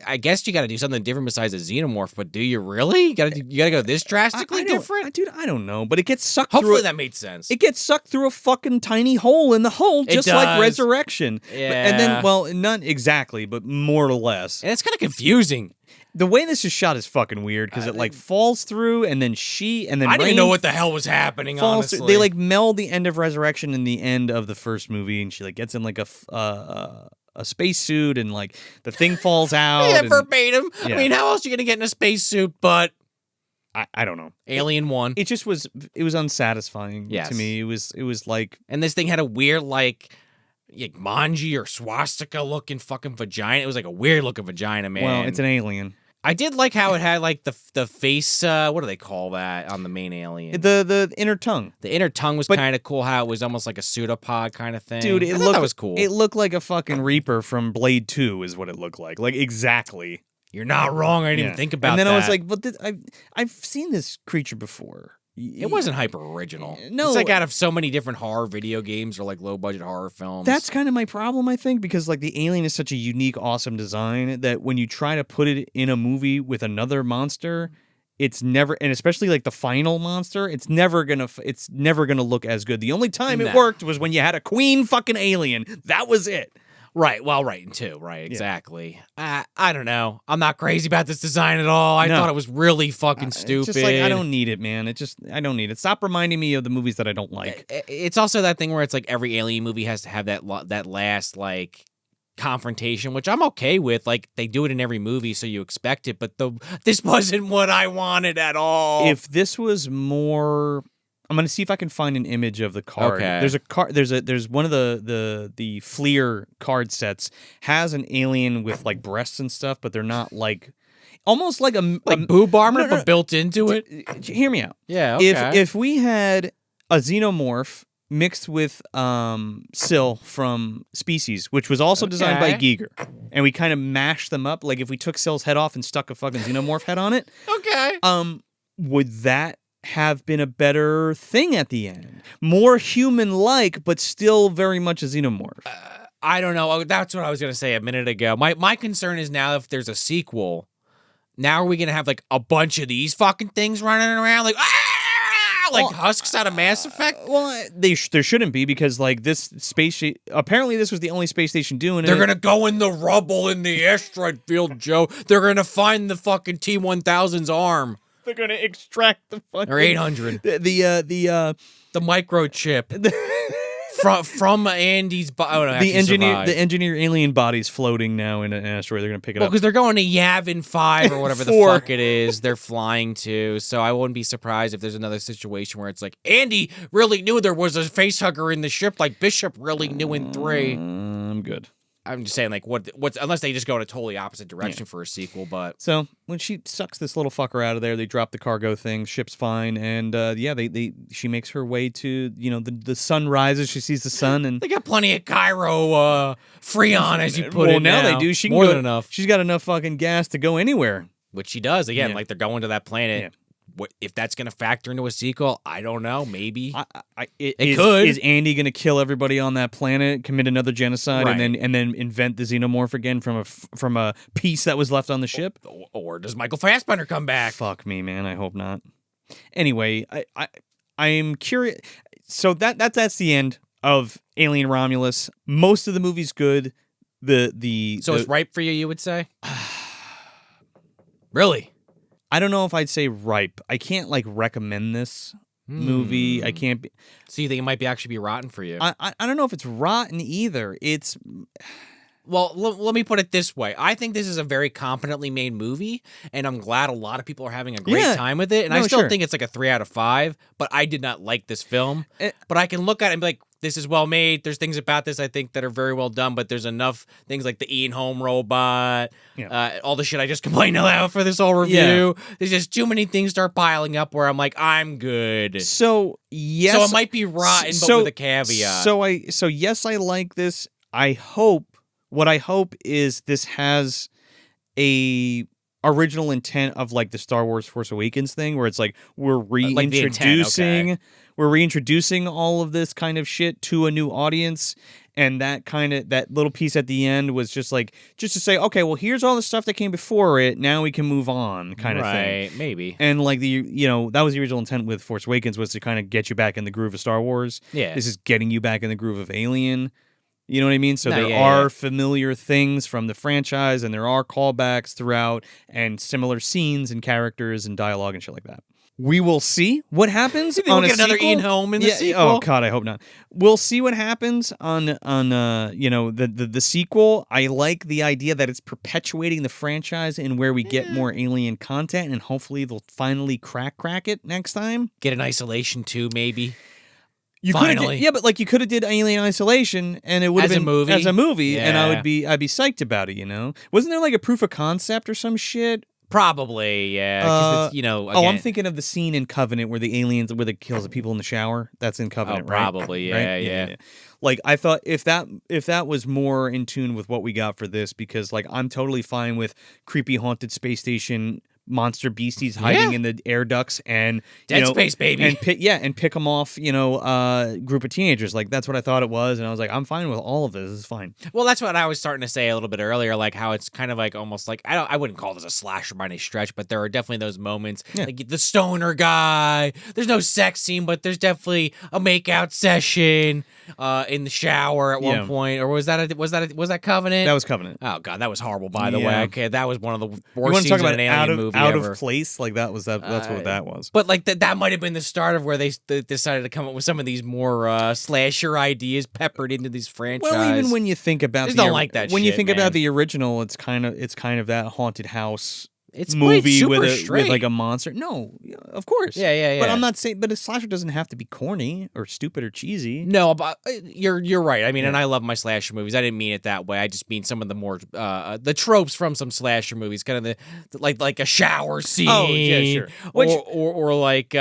I guess you got to do something different besides a xenomorph, but do you really? You got to go this drastically different? Dude, I don't know, but it gets sucked Hopefully through. that made sense. It gets sucked through a fucking tiny hole in the hull, just like Resurrection. Yeah. And then, well, not exactly, but more or less. And it's kind of confusing. The way this is shot is fucking weird because it like falls through and then I didn't know what the hell was happening, honestly. They like meld the end of Resurrection and the end of the first movie, and she like gets in like a spacesuit and like the thing falls out. Yeah, and, verbatim. Yeah. I mean, how else are you going to get in a spacesuit but I don't know. Alien 1? It just was unsatisfying Yes. to me. It was like, And this thing had a weird like manji or swastika looking fucking vagina. It was like a weird looking vagina, man. well, it's an alien. I did like how it had like the face. What do they call that on the main alien? The inner tongue. The inner tongue was kind of cool. How it was almost like a pseudopod kind of thing. Dude, that was cool. It looked like a fucking Reaper from Blade 2 is what it looked like. Like exactly. You're not wrong. I didn't even think about that. And then I was like, but I've seen this creature before. It wasn't hyper original. No. It's like out of so many different horror video games or like low budget horror films. That's kind of my problem, I think, because like the alien is such a unique, awesome design that when you try to put it in a movie with another monster, it's never, and especially like the final monster, it's never gonna look as good. The only time it worked was when you had a queen fucking alien. That was it. Right. Well, right, and two. Right. Exactly. I don't know. I'm not crazy about this design at all. I thought it was really fucking stupid. It's just like, I don't need it, man. I don't need it. Stop reminding me of the movies that I don't like. It's also that thing where it's like every alien movie has to have that last like confrontation, which I'm okay with. Like they do it in every movie, so you expect it. But this wasn't what I wanted at all. If this was more, I'm gonna see if I can find an image of the card. Okay. There's a card. There's one of the Fleer card sets has an alien with like breasts and stuff, but they're not like almost like a boob armor, but built into it. Hear me out. Yeah. Okay. If we had a xenomorph mixed with Syl from Species, which was also designed by Giger, and we kind of mashed them up, like if we took Syl's head off and stuck a fucking xenomorph head on it, would that have been a better thing at the end? More human-like, but still very much a xenomorph. I don't know. That's what I was going to say a minute ago. My concern is now if there's a sequel, now are we going to have like a bunch of these fucking things running around like husks out of Mass Effect? Well, there shouldn't be, because like this apparently this was the only space station doing it. They're going to go in the rubble in the asteroid field, Joe. They're going to find the fucking T-1000's arm. They're gonna extract the fucking or 800 the microchip from Andy's body. The engineer alien body's floating now in an asteroid. They're gonna pick it up because they're going to Yavin 5 or whatever the fuck it is. They're flying to. So I wouldn't be surprised if there's another situation where it's like Andy really knew there was a face hugger in the ship, like Bishop really knew in 3. I'm good. I'm just saying, like, what's unless they just go in a totally opposite direction for a sequel, but... So, when she sucks this little fucker out of there, they drop the cargo thing, ship's fine, and, she makes her way to, the sun rises, she sees the sun, and... They got plenty of Cairo Freon, as you put it. Well, now they do. She can More than enough. She's got enough fucking gas to go anywhere. Which she does. Again, like, they're going to that planet. Yeah. If that's going to factor into a sequel, I don't know. Maybe it could. Is Andy going to kill everybody on that planet, commit another genocide, Right. and then invent the xenomorph again from a piece that was left on the ship? Or does Michael Fassbender come back? Fuck me, man. I hope not. Anyway, I'm curious. So that's the end of Alien Romulus. Most of the movie's good. So it's ripe for you, you would say? Really? I don't know if I'd say ripe. I can't like recommend this movie. I can't be. So you think it might actually be rotten for you? I don't know if it's rotten either. It's. Well, let me put it this way. I think this is a very competently made movie, and I'm glad a lot of people are having a great time with it. And I still think it's like a 3 out of 5, but I did not like this film. But I can look at it and be like, this is well made. There's things about this I think that are very well done, but there's enough things like the Ian Holm robot, all the shit I just complained about for this whole review. Yeah. There's just too many things start piling up where I'm like, I'm good. So, yes. So it might be rotten, but with a caveat. So yes, I like this. What I hope is this has a original intent of like the Star Wars Force Awakens thing, where it's like we're reintroducing we're reintroducing all of this kind of shit to a new audience. And that little piece at the end was just to say, okay, well, here's all the stuff that came before it. Now we can move on, kind of thing. Right, maybe. And like that was the original intent with Force Awakens, was to kind of get you back in the groove of Star Wars. Yeah. This is getting you back in the groove of Alien. You know what I mean? So there are familiar things from the franchise, and there are callbacks throughout, and similar scenes and characters and dialogue and shit like that. We will see what happens Maybe on we'll a get another sequel. Ian Holm in the sequel. Oh God, I hope not. We'll see what happens on the sequel. I like the idea that it's perpetuating the franchise and where we get more Alien content, and hopefully they'll finally crack it next time. Get an Isolation 2, maybe. You Finally. but like you could have did Alien Isolation, and it would have been as a movie, and I'd be psyched about it. Wasn't there like a proof of concept or some shit? Probably, yeah. 'Cause it's, again, I'm thinking of the scene in Covenant where the aliens, where they kills the people in the shower. That's in Covenant, right? Probably, yeah, Right? yeah. Like I thought, if that was more in tune with what we got for this, because like I'm totally fine with creepy haunted space station monster beasties hiding in the air ducts and Dead Space, baby, and pick them off, group of teenagers. Like that's what I thought it was, and I was like, I'm fine with all of this. This is fine. Well, that's what I was starting to say a little bit earlier, like how it's kind of like almost like I wouldn't call this a slasher by any stretch, but there are definitely those moments, like the stoner guy. There's no sex scene, but there's definitely a makeout session in the shower at one point. Or was that Covenant? That was Covenant. Oh God, that was horrible. By the way, okay, that was one of the worst you want to scenes talk in about an Alien movie out ever. of place? Like that's what that was. But like that might have been the start of where they decided to come up with some of these more slasher ideas peppered into these franchises. Well, even when you think about don't like that when you shit, think man. about the original, it's kind of that haunted house. It's movie super with straight. like a monster. No, of course. Yeah. But I'm not saying. But a slasher doesn't have to be corny or stupid or cheesy. No, but you're right. I mean, and I love my slasher movies. I didn't mean it that way. I just mean some of the more the tropes from some slasher movies, kind of the like a shower scene. Oh yeah, sure. Or like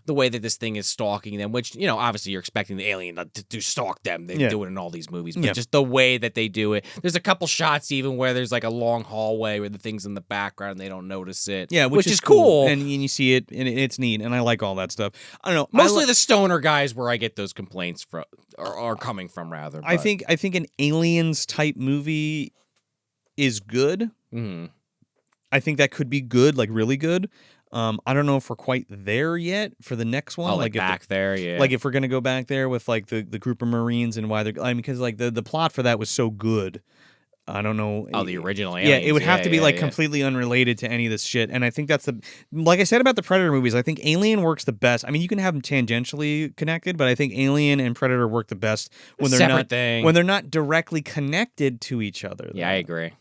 the way that this thing is stalking them, which obviously you're expecting the alien to stalk them. They do it in all these movies, but just the way that they do it. There's a couple shots even where there's like a long hallway where the thing's in the background and they don't notice it. Yeah, which is cool. And you see it, and it's neat, and I like all that stuff. I don't know. Mostly the stoner guys where I get those complaints from, or coming from rather. But. I think an Aliens type movie is good. Mm-hmm. I think that could be good, like really good. I don't know if we're quite there yet for the next one. Oh, like back there, yeah. Like if we're gonna go back there with like the group of Marines and why they're. I mean, because like the plot for that was so good. I don't know. Oh, the original Aliens. Yeah, it would have to be completely unrelated to any of this shit. And I think that's like I said about the Predator movies, I think Alien works the best. I mean, you can have them tangentially connected, but I think Alien and Predator work the best when they're not directly connected to each other. Yeah, I agree.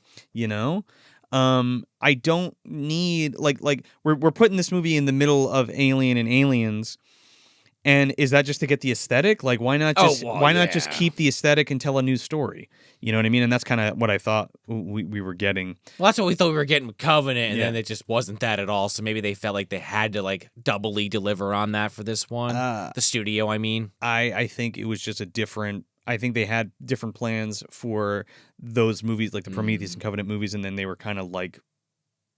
I don't need like we're putting this movie in the middle of Alien and Aliens, and is that just to get the aesthetic? Like why not just keep the aesthetic and tell a new story? You know what I mean? And that's kind of what I thought we were getting. Well, that's what we thought we were getting with Covenant, and then it just wasn't that at all. So maybe they felt like they had to like doubly deliver on that for this one. The studio, I mean. I think it was just a different. I think they had different plans for those movies, like the Prometheus and Covenant movies, and then they were kind of like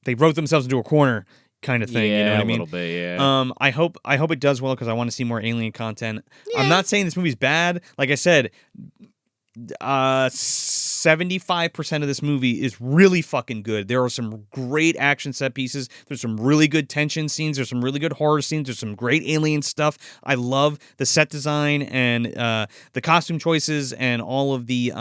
they wrote themselves into a corner kind of thing. You know what I mean? A little bit, yeah. I hope it does well because I want to see more Alien content. Yeah. I'm not saying this movie's bad. Like I said, 75% of this movie is really fucking good. There are some great action set pieces. There's some really good tension scenes. There's some really good horror scenes. There's some great alien stuff. I love the set design and the costume choices and all of the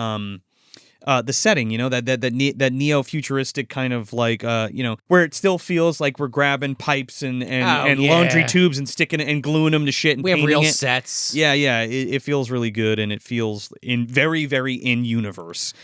setting, that neo-futuristic kind of like, where it still feels like we're grabbing pipes and laundry tubes and sticking it and gluing them to shit and painting it. We have real sets. Yeah. It feels really good, and it feels very, very in universe.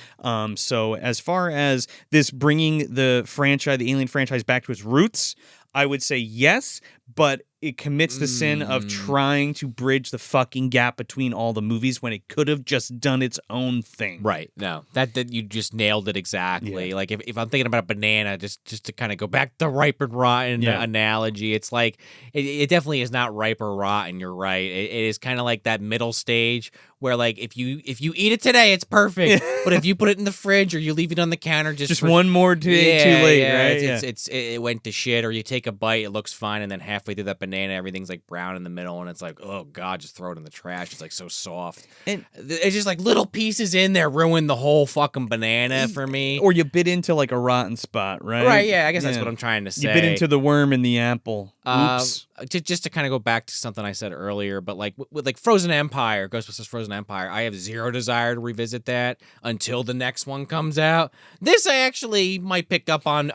So as far as this bringing the Alien franchise back to its roots, I would say yes, but it commits the sin of trying to bridge the fucking gap between all the movies when it could have just done its own thing. Right. No, that you just nailed it exactly. Yeah. Like if I'm thinking about a banana, just to kind of go back to ripe and rotten analogy, it's like it definitely is not ripe or rotten. You're right. It is kind of like that middle stage where like if you eat it today, it's perfect. But if you put it in the fridge or you leave it on the counter just one more day too late, right? It went to shit. Or you take a bite, it looks fine, and then halfway through that banana, everything's like brown in the middle, and it's like, oh god, just throw it in the trash. It's like so soft. And it's just like little pieces in there ruin the whole fucking banana for me. Or you bit into like a rotten spot, right? Right, yeah, I guess that's what I'm trying to say. You bit into the worm in the apple. Oops. Just to kind of go back to something I said earlier, but like with like Frozen Empire, Ghostbusters Frozen Empire, I have zero desire to revisit that until the next one comes out. This I actually might pick up on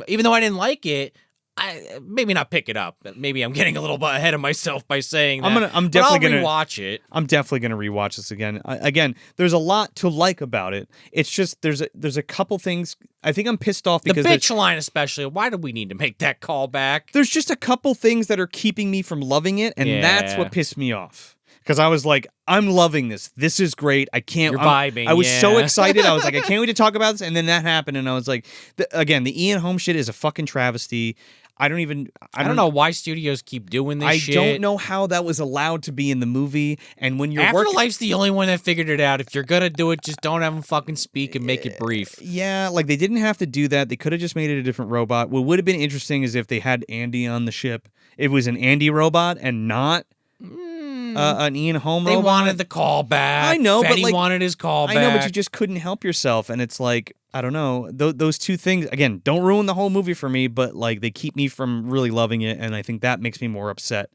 even though I didn't like it. I maybe not pick it up. Maybe I'm getting a little bit ahead of myself by saying that. I'm definitely gonna rewatch it. I'm definitely gonna rewatch this again. Again, there's a lot to like about it. It's just there's a couple things. I think I'm pissed off because the bitch line, especially. Why do we need to make that call back? There's just a couple things that are keeping me from loving it, and that's what pissed me off. Because I was like, I'm loving this. This is great. I can't. You're vibing. I was so excited. I was like, I can't wait to talk about this. And then that happened, and I was like, again, the Ian Holm shit is a fucking travesty. I don't know why studios keep doing this shit. I don't know how that was allowed to be in the movie. And when you're Afterlife's the only one that figured it out. If you're gonna do it, just don't have them fucking speak and make it brief. Yeah, like they didn't have to do that. They could have just made it a different robot. What would have been interesting is if they had Andy on the ship. It was an Andy robot and not an Ian Holm robot. They wanted the callback. I know, Fetty but like, wanted his callback. I know, but you just couldn't help yourself. And it's like, I don't know. Those two things, again, don't ruin the whole movie for me, but like they keep me from really loving it. And I think that makes me more upset.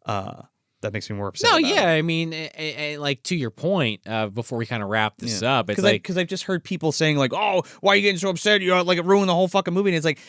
No, yeah. I mean, like to your point, before we kind of wrap this up, it's like, because I've just heard people saying like, oh, why are you getting so upset? You know, like it ruined the whole fucking movie. And it's like,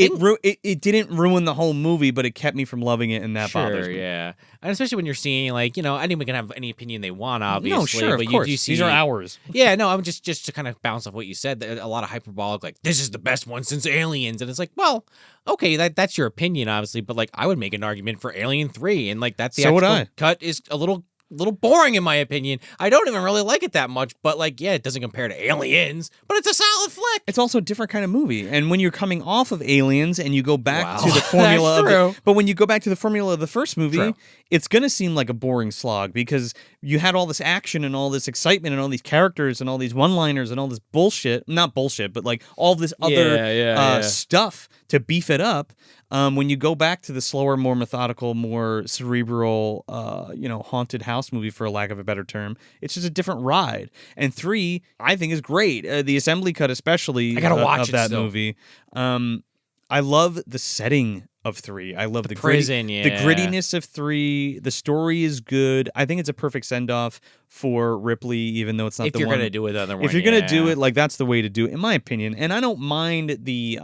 it didn't ruin the whole movie, but it kept me from loving it, and that bothers me. Yeah, and especially when you're seeing like, you know, anyone can have any opinion they want, obviously. No, sure, but of course. You do see, these are ours. Yeah, no, I'm just to kind of bounce off what you said. A lot of hyperbolic, like this is the best one since Aliens, and it's like, well, okay, that's your opinion, obviously, but like I would make an argument for Alien 3, and like that's the actual cut is a little boring in my opinion. I don't even really like it that much, but like, yeah, it doesn't compare to Aliens, but it's a solid flick. It's also a different kind of movie. And when you're coming off of Aliens and you go back to the formula but when you go back to the formula of the first movie, it's going to seem like a boring slog because you had all this action and all this excitement and all these characters and all these one-liners and all this bullshit, not bullshit, but like all this other stuff to beef it up. When you go back to the slower, more methodical, more cerebral, haunted house movie, for a lack of a better term, it's just a different ride. And 3, I think, is great. The assembly cut, especially, I gotta watch of that movie. I love the setting of 3. I love the prison, the grittiness of 3. The story is good. I think it's a perfect send off for Ripley, even though it's not the one. If you're gonna do it, the other one. If you're gonna do it, like that's the way to do it, in my opinion. And I don't mind the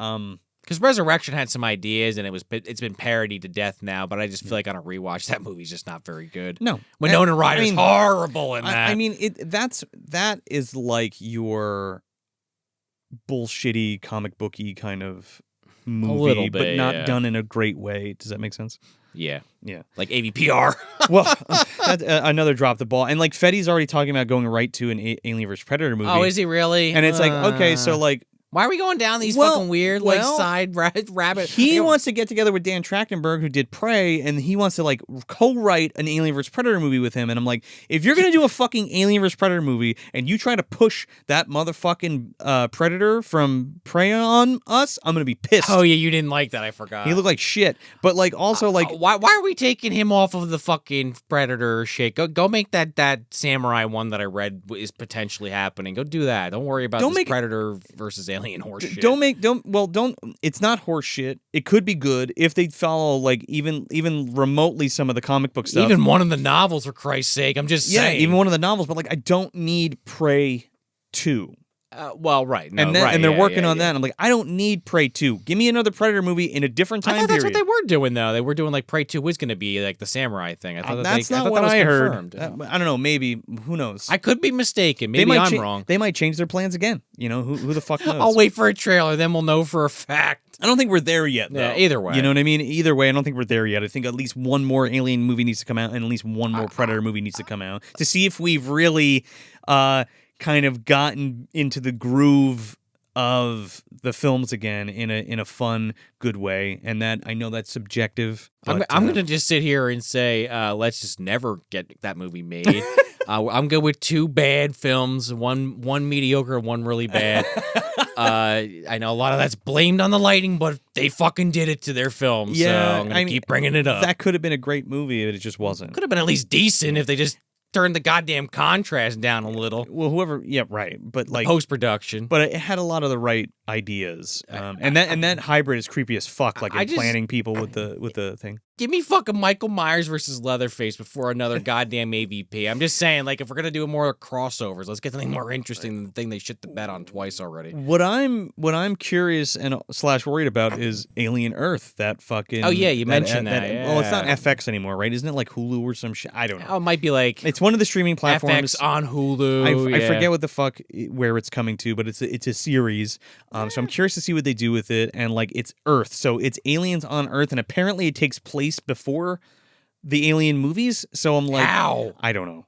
because Resurrection had some ideas, and it's been parodied to death now. But I just feel like on a rewatch, that movie's just not very good. No, Winona Ryder's horrible in that. I mean, that is like your bullshitty comic booky kind of movie, a little bit, but not done in a great way. Does that make sense? Yeah. Yeah. Like AVPR. Well, that's another drop the ball. And like Fetty's already talking about going right to an Alien vs. Predator movie. Oh, is he really? And it's like, okay, so like, why are we going down these fucking weird side rabbit? He wants to get together with Dan Trachtenberg, who did Prey, and he wants to like co-write an Alien vs. Predator movie with him. And I'm like, if you're gonna do a fucking Alien vs. Predator movie and you try to push that motherfucking Predator from Prey on us, I'm gonna be pissed. Oh yeah, you didn't like that. I forgot. He looked like shit. But like also like, why are we taking him off of the fucking Predator shit? Go make that samurai one that I read is potentially happening. Go do that. Don't worry about this Predator versus Alien horse shit. It's not horse shit. It could be good if they follow like even remotely some of the comic book stuff. Even one of the novels, for Christ's sake. I'm just saying. Yeah, even one of the novels, but like I don't need Prey 2. Well, right. No, and they're working on that. I'm like, I don't need Prey 2. Give me another Predator movie in a different time period. That's what they were doing, though. They were doing like Prey 2 was going to be like the samurai thing. I thought that's not what I heard. I don't know. Maybe. Who knows? I could be mistaken. Maybe I'm wrong. They might change their plans again. You know, who the fuck knows? I'll wait for a trailer, then we'll know for a fact. I don't think we're there yet, though. Yeah, either way. You know what I mean? Either way, I don't think we're there yet. I think at least one more Alien movie needs to come out, and at least one more Predator movie needs to come out to see if we've really kind of gotten into the groove of the films again in a fun, good way. And that, I know that's subjective. But, I'm going to just sit here and say, let's just never get that movie made. I'm good with 2 bad films, one mediocre, one really bad. I know a lot of that's blamed on the lighting, but they fucking did it to their film. Yeah, so I'm gonna keep bringing it up. That could have been a great movie, but it just wasn't. Could have been at least decent if they just turned the goddamn contrast down a little. Well, whoever, yeah, right, but like post production. But it had a lot of the right ideas, and that hybrid is creepy as fuck. Like implanting people with the thing. Give me fucking Michael Myers versus Leatherface before another goddamn AVP. I'm just saying, like, if we're gonna do more crossovers, let's get something more interesting than the thing they shit the bed on twice already. What I'm curious and / worried about is Alien Earth. That fucking. Oh yeah, you mentioned that. Yeah. Well, it's not FX anymore, right? Isn't it like Hulu or some shit? I don't know. Oh, it might be like it's one of the streaming platforms. FX on Hulu. I forget what the fuck where it's coming to, but it's a series. So I'm curious to see what they do with it. And like it's Earth, so it's aliens on Earth, and apparently it takes place before the Alien movies. So I'm like, how? I don't know.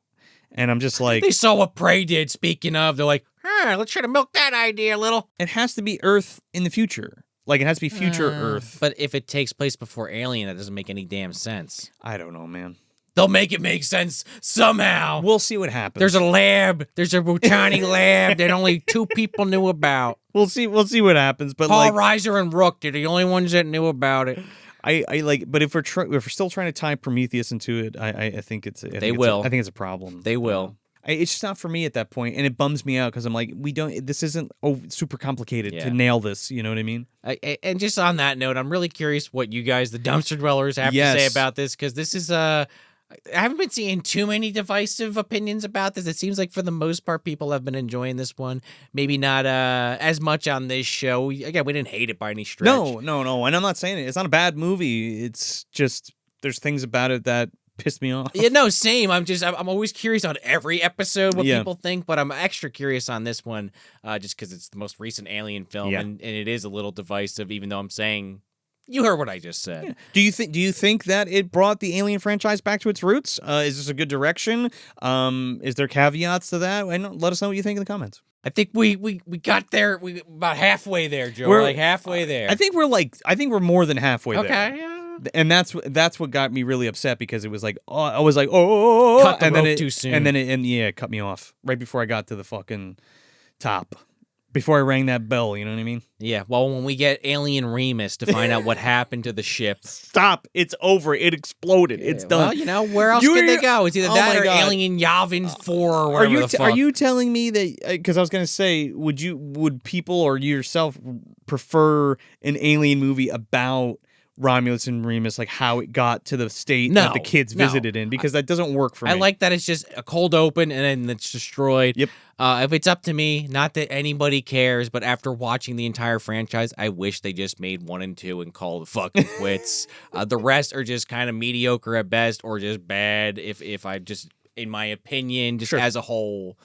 And I'm just like, they saw what Prey did. Speaking of, they're like, let's try to milk that idea a little. It has to be Earth in the future. Like, it has to be future Earth. But if it takes place before Alien, that doesn't make any damn sense. I don't know, man. They'll make it make sense somehow. We'll see what happens. There's a lab. There's a Bhutani lab that only 2 people knew about. We'll see what happens. But Paul Reiser and Rook, they're the only ones that knew about it. I like, but if we're still trying to tie Prometheus into it, I think it's I think it's a problem. They will. It's just not for me at that point, and it bums me out because I'm like, this isn't super complicated to nail this. You know what I mean? And just on that note, I'm really curious what you guys, the dumpster dwellers, have to say about this, because this is I haven't been seeing too many divisive opinions about this. It seems like for the most part, people have been enjoying this one. Maybe not as much on this show. Again, we didn't hate it by any stretch. No. And I'm not saying it. It's not a bad movie. It's just there's things about it that pissed me off. Yeah, no, same. I'm always curious on every episode what people think, but I'm extra curious on this one just because it's the most recent Alien film, and it is a little divisive, even though I'm saying... You heard what I just said. Yeah. Do you think that it brought the Alien franchise back to its roots? Is this a good direction? Is there caveats to that? Let us know what you think in the comments. I think we got there. We about halfway there, Joe. We're like halfway there. I think we're more than halfway there. Okay. Yeah. And that's what got me really upset because it was like I was like cut the rope too soon, and then it cut me off right before I got to the fucking top. Before I rang that bell, you know what I mean? Yeah, well, when we get Alien Remus to find out what happened to the ship. Stop. It's over. It exploded. It's done. Well, where else could they go? It's either that or Alien Yavin 4 or whatever the fuck. Are you telling me that, because I was going to say, would people or you yourself prefer an Alien movie about Romulus and Remus, like how it got to the state that the kids visited in? Because that doesn't work for me. I like that it's just a cold open and then it's destroyed. Yep. If it's up to me, not that anybody cares, but after watching the entire franchise, I wish they just made 1 and 2 and called it fucking quits. The rest are just kind of mediocre at best or just bad if I just, in my opinion, just as a whole.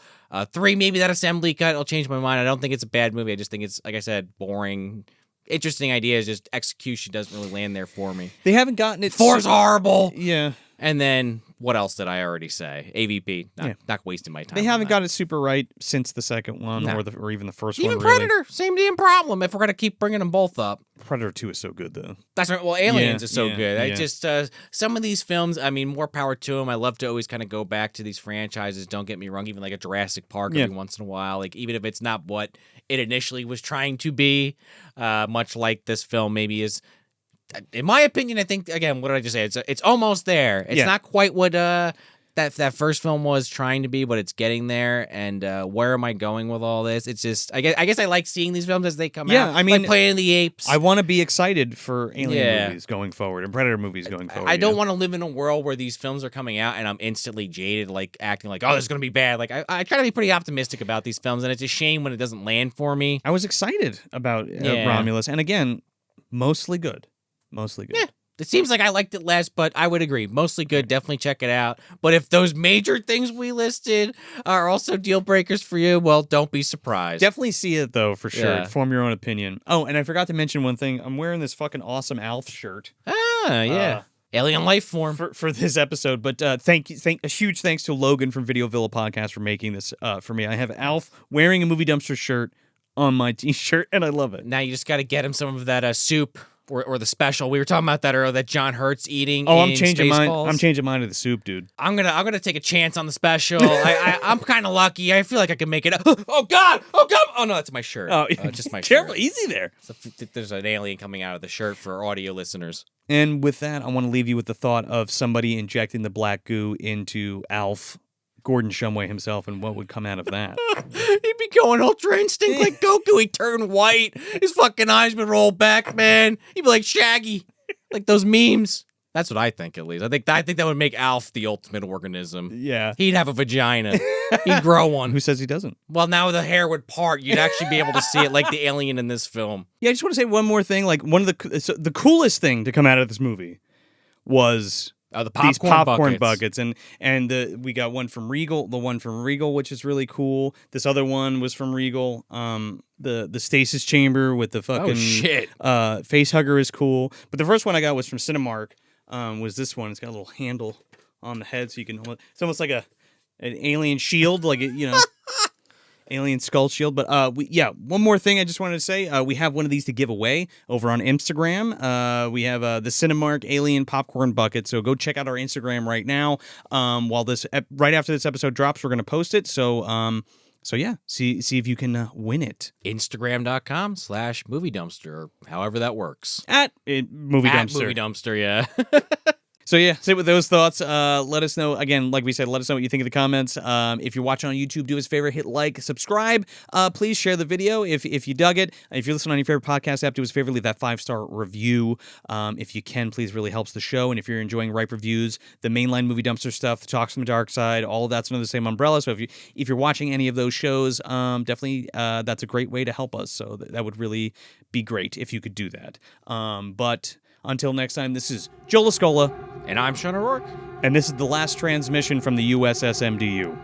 3, maybe that assembly cut, I'll change my mind. I don't think it's a bad movie. I just think it's, like I said, boring. Interesting ideas, just execution doesn't really land there for me. They haven't gotten it. 4's horrible. Yeah. And then, what else did I already say? AVP. Not wasting my time. They haven't got it super right since the second one or even the first one. Even Predator, same damn problem if we're going to keep bringing them both up. Predator 2 is so good, though. That's right. Well, Aliens is so good. I just, some of these films, I mean, more power to them. I love to always kind of go back to these franchises. Don't get me wrong. Even like a Jurassic Park every once in a while. Like, even if it's not what it initially was trying to be, much like this film maybe is. In my opinion, I think, again, what did I just say? It's almost there. It's not quite what that first film was trying to be, but it's getting there. And where am I going with all this? It's just, I guess I like seeing these films as they come out. Yeah, I mean, like Planet of the Apes. I want to be excited for Alien movies going forward and Predator movies going forward. I don't want to live in a world where these films are coming out and I'm instantly jaded, like acting like, oh, this is going to be bad. Like, I try to be pretty optimistic about these films, and it's a shame when it doesn't land for me. I was excited about Romulus, and again, mostly good. Mostly good. Yeah. It seems like I liked it less, but I would agree. Mostly good. Definitely check it out. But if those major things we listed are also deal breakers for you, well, don't be surprised. Definitely see it, though, for sure. Yeah. Form your own opinion. Oh, and I forgot to mention one thing. I'm wearing this fucking awesome Alf shirt. Ah, yeah. Alien life form. For this episode. But a huge thanks to Logan from Video Villa Podcast for making this for me. I have Alf wearing a Movie Dumpster shirt on my t-shirt, and I love it. Now you just got to get him some of that soup Or the special. We were talking about that earlier, that John Hurt's eating. Oh, in I'm changing mine. Spaceballs. I'm changing mine to the soup, dude. I'm gonna take a chance on the special. I'm kind of lucky. I feel like I can make it up. Oh God! Oh God! Oh no, that's my shirt. Oh, just my careful, shirt. easy there. So there's an alien coming out of the shirt for audio listeners. And with that, I want to leave you with the thought of somebody injecting the black goo into Alf, Gordon Shumway himself, and what would come out of that. He'd be going Ultra Instinct like Goku. He'd turn white. His fucking eyes would roll back, man. He'd be like Shaggy, like those memes. That's what I think, at least. I think that would make Alf the ultimate organism. Yeah. He'd have a vagina. He'd grow one. Who says he doesn't? Well, now the hair would part. You'd actually be able to see it like the alien in this film. Yeah, I just want to say one more thing. Like, one of the coolest thing to come out of this movie was The these popcorn buckets. and we got one from Regal, the one from Regal, which is really cool. This other one was from Regal. The stasis chamber with the fucking face hugger is cool. But the first one I got was from Cinemark. Was this one? It's got a little handle on the head, so you can. It's almost like an alien shield, like alien skull shield. But one more thing I just wanted to say. We have one of these to give away over on Instagram. We have the Cinemark Alien Popcorn Bucket. So go check out our Instagram right now. While right after this episode drops, we're going to post it. So yeah, see if you can win it. Instagram.com/movie dumpster, or however that works. At Movie Dumpster. Movie Dumpster, yeah. So yeah, sit with those thoughts. Let us know, again, like we said, let us know what you think in the comments. If you're watching on YouTube, do us a favor, hit like, subscribe. Please share the video if you dug it. If you're listening on your favorite podcast app, do us a favor, leave that 5-star review. If you can, please, really helps the show. And if you're enjoying Ripe Reviews, the mainline Movie Dumpster stuff, the Talks from the Dark Side, all of that's under the same umbrella. So if you're watching any of those shows, definitely that's a great way to help us. So that would really be great if you could do that. But until next time, this is Joe Lascola. And I'm Sean O'Rourke. And this is the last transmission from the USS MDU.